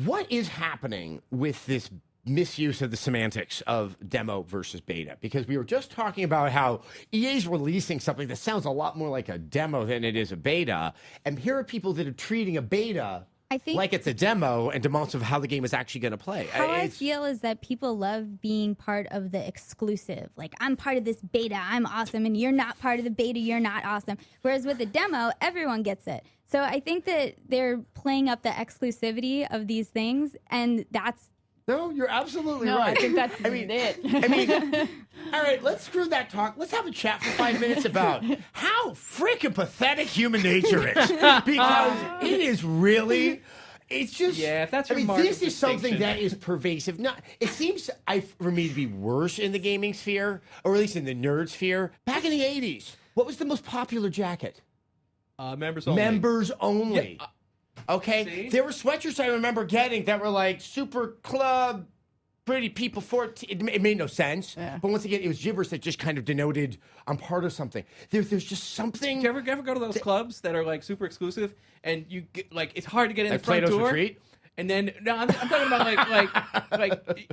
what is happening with this misuse of the semantics of demo versus beta? Because we were just talking about how EA's releasing something that sounds a lot more like a demo than it is a beta, and here are people that are treating a beta like it's a demo and demands of how the game is actually going to play. How I feel is that people love being part of the exclusive. Like, I'm part of this beta, I'm awesome, and you're not part of the beta, you're not awesome. Whereas with the demo, everyone gets it. So I think that they're playing up the exclusivity of these things, and that's... No, you're absolutely right. I think that's it. I mean, all right, let's screw that talk. Let's have a chat for 5 minutes about how freaking pathetic human nature is. Because it is really, it's just... Yeah, if that's your this is something distinction. that is pervasive. Not, it seems for me to be worse in the gaming sphere, or at least in the nerd sphere. Back in the 80s, what was the most popular jacket? Members only. Members only. Yeah, okay? see? There were sweatshirts I remember getting that were like Super Club, Pretty People 14. It made no sense. Yeah. But once again, it was gibberish that just kind of denoted I'm part of something. There's just something. Do you ever go to those clubs that are like super exclusive and you get like it's hard to get in Like the front Plato's door? Retreat? And then no, I'm talking about like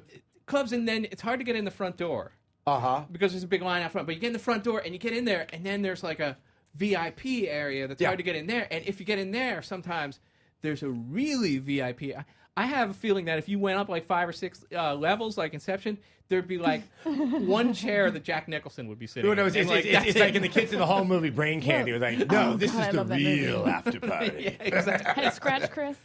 clubs and then it's hard to get in the front door. Because there's a big line out front. But you get in the front door and you get in there and then there's like a VIP area that's hard to get in there. And if you get in there, sometimes there's a really VIP. I have a feeling that if you went up like 5 or 6 levels, like Inception, there'd be like one chair that Jack Nicholson would be sitting in. It's like in the Kids in the Hall movie Brain Candy. It was like, no, this God, I is the love that movie. real after party. Yeah, exactly. Hey, Scratch Chris.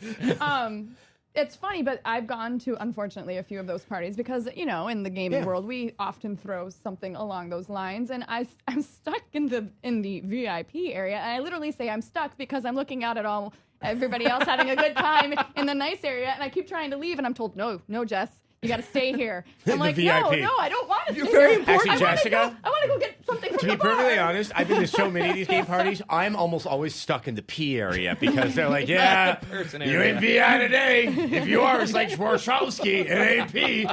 It's funny, but I've gone to, unfortunately, a few of those parties because, you know, in the gaming world, we often throw something along those lines. And I'm stuck in the VIP area. And I literally say I'm stuck because I'm looking out at everybody else having a good time in the nice area. And I keep trying to leave. And I'm told, no, Jess. You got to stay here. I'm like, VIP. no, I don't want to stay You're very here. important. Actually, Jessica, I want to go get something from to be the bar. perfectly honest, I've been to so many of these game parties, I'm almost always stuck in the P area because they're like, yeah, person you area. ain't VI today. If you are, it's like Schwarzkowski. It ain't P.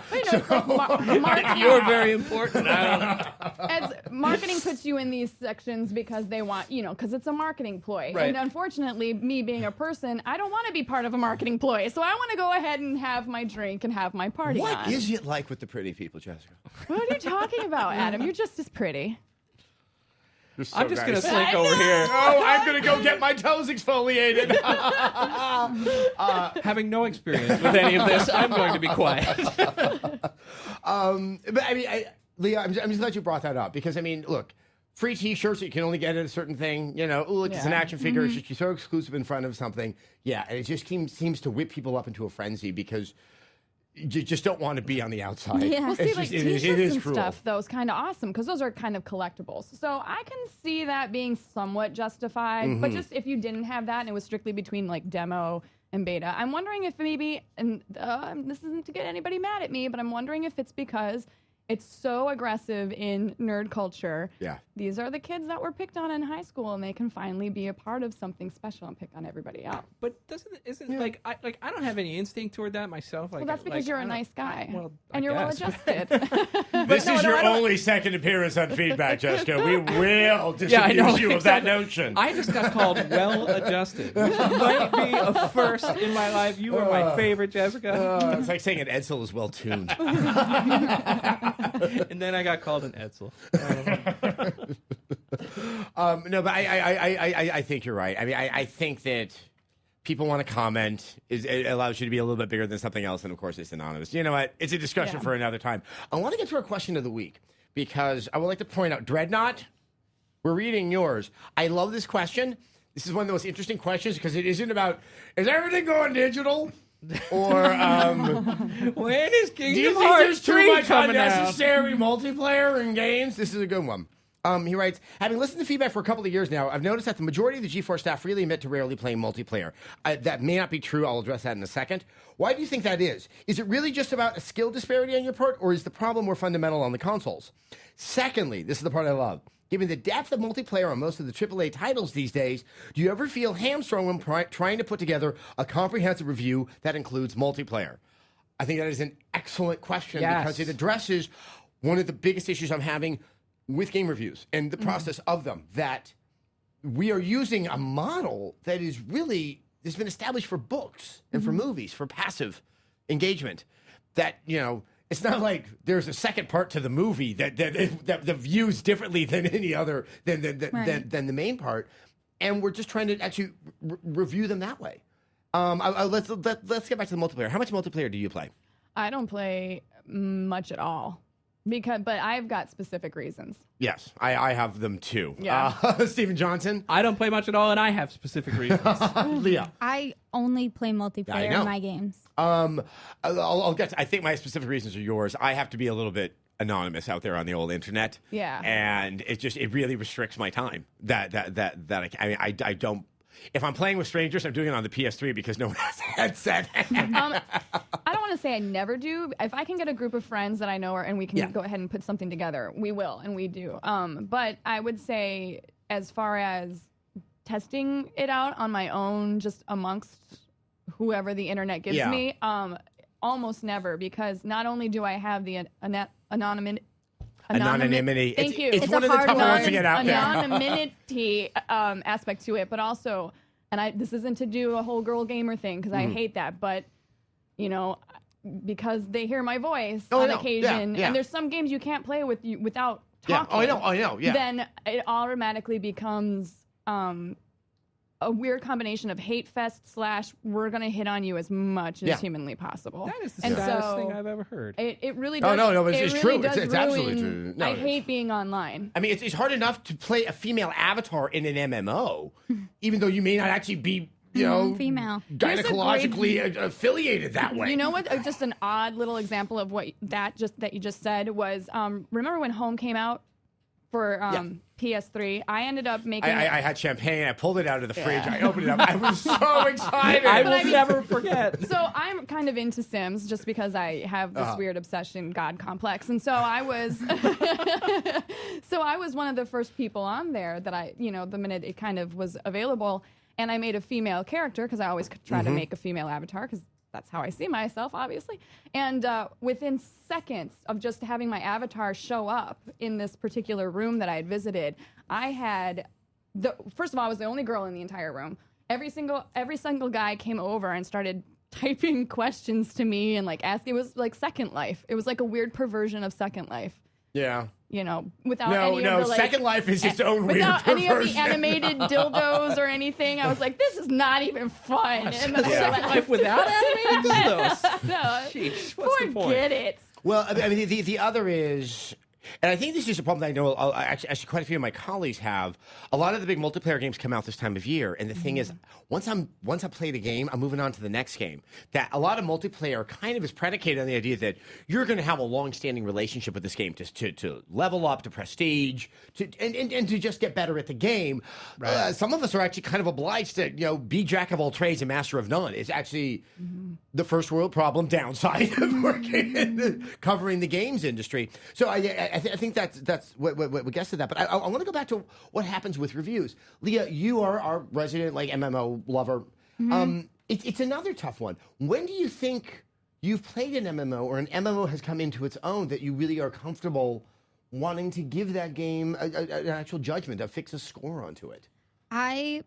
You're very important. I don't know. As marketing puts you in these sections because they want, because it's a marketing ploy. Right. And unfortunately, me being a person, I don't want to be part of a marketing ploy. So I want to go ahead and have my drink and have my party What on. is it like with the pretty people, Jessica? What are you talking about, Adam? You're just as pretty. I'm just going to slink over here. Oh, I'm going to go get my toes exfoliated. Having no experience with any of this, I'm going to be quiet. But I mean, Leah, I'm just glad you brought that up because, I mean, look, free T-shirts, you can only get at a certain thing. Look, it's an action figure. It's just you're so exclusive in front of something. Yeah, and it just seems to whip people up into a frenzy because you just don't want to be on the outside. Yeah. Well, see, It's like just- it T-shirts is and cruel. stuff, though, is kind of awesome because those are kind of collectibles. So I can see that being somewhat justified. But just if you didn't have that and it was strictly between like demo and beta, I'm wondering if maybe, and this isn't to get anybody mad at me, but I'm wondering if it's because it's so aggressive in nerd culture. Yeah. These are the kids that were picked on in high school, and they can finally be a part of something special and pick on everybody else. But isn't I don't have any instinct toward that myself. Like, Well, that's because you're a nice guy, well, I and you're well guess. adjusted. This is your I don't- only second appearance on Feedback, Jessica. We will Yeah, I disabuse know. you of that notion. I just got called well-adjusted, which might be a first in my life. You are my favorite, Jessica. It's like saying an Edsel is well tuned. And then I got called an Edsel. No, but I think you're right. I mean, I think that people want to comment. It allows you to be a little bit bigger than something else, and of course, it's anonymous. You know what? It's a discussion for another time. I want to get to our question of the week because I would like to point out, Dreadnought, we're reading yours. I love this question. This is one of the most interesting questions because it isn't about, is everything going digital? Or When is do you Kingdom think Hearts there's too 3 much coming out? unnecessary multiplayer in games? This is a good one. He writes, having listened to feedback for a couple of years now, I've noticed that the majority of the G4 staff really admit to rarely playing multiplayer. That may not be true. I'll address that in a second. Why do you think that is? Is it really just about a skill disparity on your part, or is the problem more fundamental on the consoles? Secondly, this is the part I love. Given the depth of multiplayer on most of the AAA titles these days, do you ever feel hamstrung when trying to put together a comprehensive review that includes multiplayer? I think that is an excellent question because it addresses one of the biggest issues I'm having with game reviews and the process of them, that we are using a model that is really, has been established for books and for movies, for passive engagement, that, you know, it's not like there's a second part to the movie that views differently than any other, than the main part. And we're just trying to actually review them that way. Let's get back to the multiplayer. How much multiplayer do you play? I don't play much at all. But I've got specific reasons. Yes, I have them too. Yeah. Stephen Johnson? I don't play much at all, and I have specific reasons. Leah? I only play multiplayer in my games. I'll get to, I think my specific reasons are yours. I have to be a little bit anonymous out there on the old internet. Yeah. And it really restricts my time. I don't. If I'm playing with strangers, I'm doing it on the PS3 because no one has a headset. I don't want to say I never do. If I can get a group of friends that I know and we can go ahead and put something together, we will, and we do. But I would say, as far as testing it out on my own, just amongst whoever the internet gives me, almost never, because not only do I have the anonymity. Thank you. It's one of the tougher ones to get out there. Anonymity aspect to it, but also, and this isn't to do a whole girl gamer thing because I hate that, but you know, because they hear my voice on occasion, and there's some games you can't play without talking. I know. Yeah. Then it automatically becomes a weird combination of hate fest / we're gonna hit on you as much as humanly possible. That is the saddest thing I've ever heard. It really does. Oh no, it's really true. Does It's absolutely true. No, I hate being online. I mean, it's hard enough to play a female avatar in an MMO, even though you may not actually be, you know, female, gynecologically affiliated that way. You know what? Just an odd little example of what that you just said was. Remember when Home came out for PS3? I ended up making. I had champagne. I pulled it out of the fridge. I opened it up. I was so excited. I will never forget. So I'm kind of into Sims just because I have this weird obsession, God complex, and so I was. So I was one of the first people on there that the minute it kind of was available, and I made a female character because I always try to make a female avatar because that's how I see myself, obviously. And within seconds of just having my avatar show up in this particular room that I had visited, I had first of all, I was the only girl in the entire room. Every single guy came over and started typing questions to me and asking. It was like Second Life. It was like a weird perversion of Second Life. Yeah. You know, without any of the Second Life is its own weird without perversion. any of the animated dildos or anything. I was like, this is not even fun. And Second Life without animated dildos? No. Sheesh, what's the point? Forget it. Well, I mean, the other is, and I think this is a problem that I know actually quite a few of my colleagues have. A lot of the big multiplayer games come out this time of year, and the thing is, once I play the game, I'm moving on to the next game. That a lot of multiplayer kind of is predicated on the idea that you're going to have a long-standing relationship with this game to level up, to prestige, and to just get better at the game. Right. Some of us are actually kind of obliged to be jack of all trades and master of none. It's actually the first world problem downside of working covering the games industry. So I think that's what gets to that. But I want to go back to what happens with reviews. Leah, you are our resident MMO lover. It's another tough one. When do you think you've played an MMO or an MMO has come into its own that you really are comfortable wanting to give that game an actual judgment, fix a score onto it? I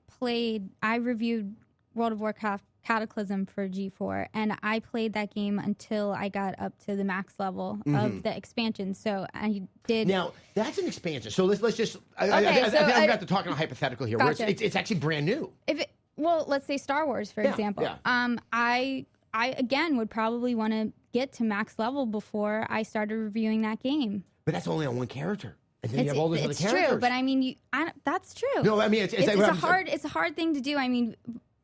reviewed World of Warcraft Cataclysm for G4, and I played that game until I got up to the max level of the expansion. So I did. Now that's an expansion. So let's just. I think I'm about to talk in a hypothetical here, gotcha. where it's actually brand new. Well, let's say Star Wars, for example. Yeah. I again would probably want to get to max level before I started reviewing that game. But that's only on one character. And then you have all those other characters. It's true, but I mean, that's true. No, I mean, it's a hard thing to do. I mean,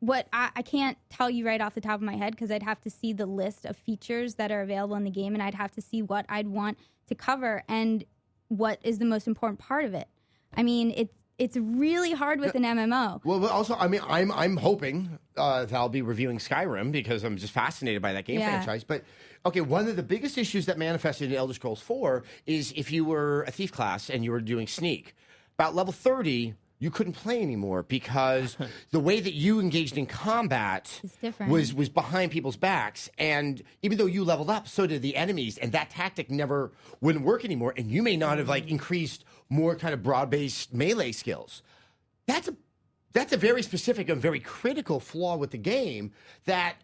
what I can't tell you right off the top of my head because I'd have to see the list of features that are available in the game, and I'd have to see what I'd want to cover and what is the most important part of it. I mean, it's really hard with an MMO. Well, but also, I mean, I'm hoping that I'll be reviewing Skyrim because I'm just fascinated by that game franchise. But okay, one of the biggest issues that manifested in Elder Scrolls 4 is if you were a thief class and you were doing sneak, about level 30. You couldn't play anymore because the way that you engaged in combat was behind people's backs. And even though you leveled up, so did the enemies. And that tactic wouldn't work anymore. And you may not have increased more kind of broad-based melee skills. That's a very specific and very critical flaw with the game that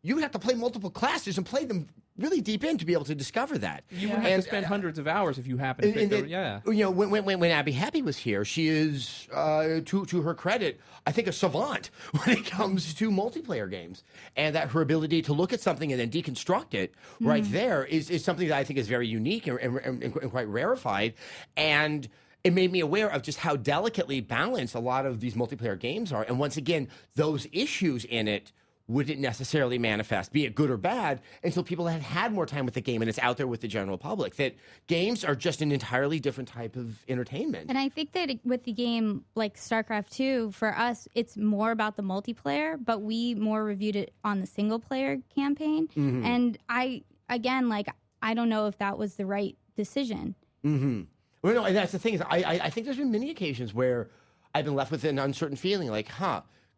you would have to play multiple classes and play them really deep in to be able to discover that. You would have to spend hundreds of hours if you happen to pick You know, when Abby Happy was here, she is, to her credit, I think a savant when it comes to multiplayer games. And that her ability to look at something and then deconstruct it right there is something that I think is very unique and quite rarefied. And it made me aware of just how delicately balanced a lot of these multiplayer games are. And once again, those issues in it wouldn't necessarily manifest, be it good or bad, until people had more time with the game and it's out there with the general public. That games are just an entirely different type of entertainment. And I think that with the game like StarCraft 2, for us, it's more about the multiplayer, but we more reviewed it on the single-player campaign. And I don't know if that was the right decision. Well, no, and that's the thing is, I think there's been many occasions where I've been left with an uncertain feeling, like,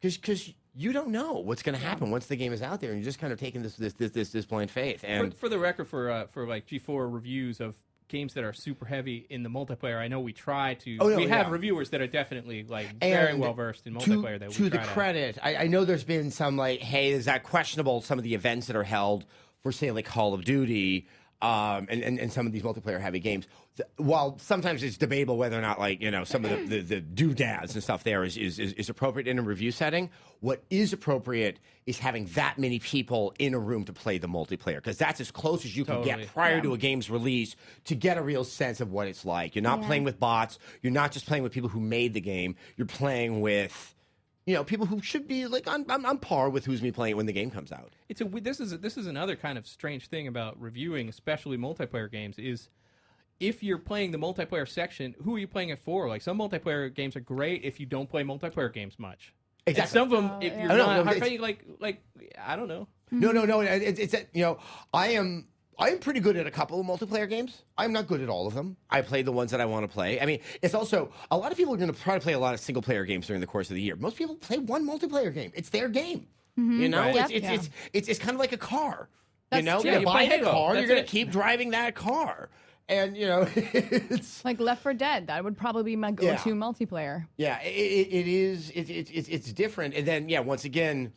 because you don't know what's going to happen once the game is out there, and you're just kind of taking this blind faith. And for the record, for like G4 reviews of games that are super heavy in the multiplayer, I know we try to. We have reviewers that are definitely very well versed in multiplayer. To the credit, I know there's been some hey, is that questionable? Some of the events that are held for say like Call of Duty. And some of these multiplayer heavy games, while sometimes it's debatable whether or not some of the doodads and stuff there is appropriate in a review setting, what is appropriate is having that many people in a room to play the multiplayer, because that's as close as you can get prior to a game's release to get a real sense of what it's like. You're not playing with bots. You're not just playing with people who made the game. You're playing with people who should be on par with who's playing it when the game comes out. This is another kind of strange thing about reviewing, especially multiplayer games, is if you're playing the multiplayer section, who are you playing it for? Like, some multiplayer games are great if you don't play multiplayer games much. Exactly. And some of them, if you're not, I don't know. No. It's I am pretty good at a couple of multiplayer games. I'm not good at all of them. I play the ones that I want to play. I mean, it's also, a lot of people are going to try to play a lot of single-player games during the course of the year. Most people play one multiplayer game. It's their game. Right. It's kind of like a car. That's true. You buy a car, you're going to keep driving that car. And, it's... Like Left 4 Dead, that would probably be my go-to multiplayer. Yeah, it is. It's different. And then, once again...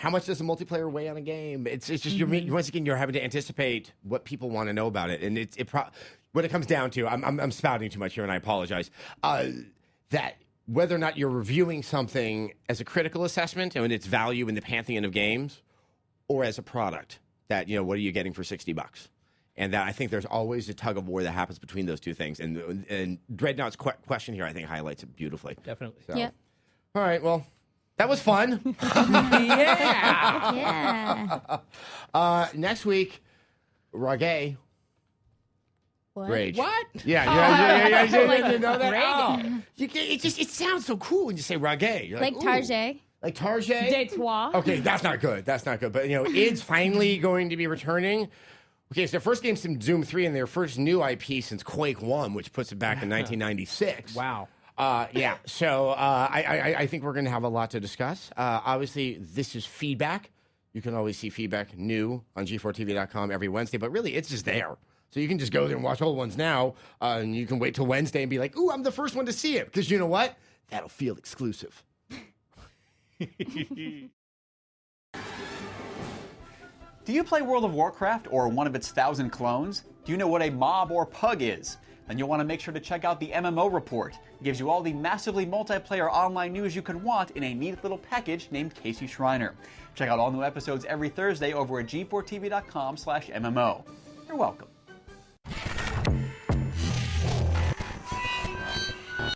How much does a multiplayer weigh on a game? It's just once again you're having to anticipate what people want to know about it, and what it comes down to. I'm spouting too much here, and I apologize. That whether or not you're reviewing something as a critical assessment and its value in the pantheon of games, or as a product that what are you getting for $60? And that I think there's always a tug of war that happens between those two things. And Dreadnought's question here I think highlights it beautifully. Definitely. So. Yep. All right. Well. That was fun. Yeah. Next week, Rage. What? Rage. What? Yeah. You know that? Oh. It sounds so cool when you say Rage. You're like Tarjay. Like Tarjay? Detroit. Okay, that's not good. But, it's finally going to be returning. Okay, it's their first game since Doom 3 and their first new IP since Quake 1, which puts it back in 1996. Wow. So I think we're going to have a lot to discuss. Obviously, this is feedback. You can always see feedback new on G4TV.com every Wednesday, but really, it's just there. So you can just go there and watch old ones now, and you can wait till Wednesday and be like, ooh, I'm the first one to see it, because you know what? That'll feel exclusive. Do you play World of Warcraft or one of its 1,000 clones? Do you know what a mob or pug is? Then you'll want to make sure to check out the MMO Report. It gives you all the massively multiplayer online news you could want in a neat little package named Casey Schreiner. Check out all new episodes every Thursday over at g4tv.com/MMO. You're welcome.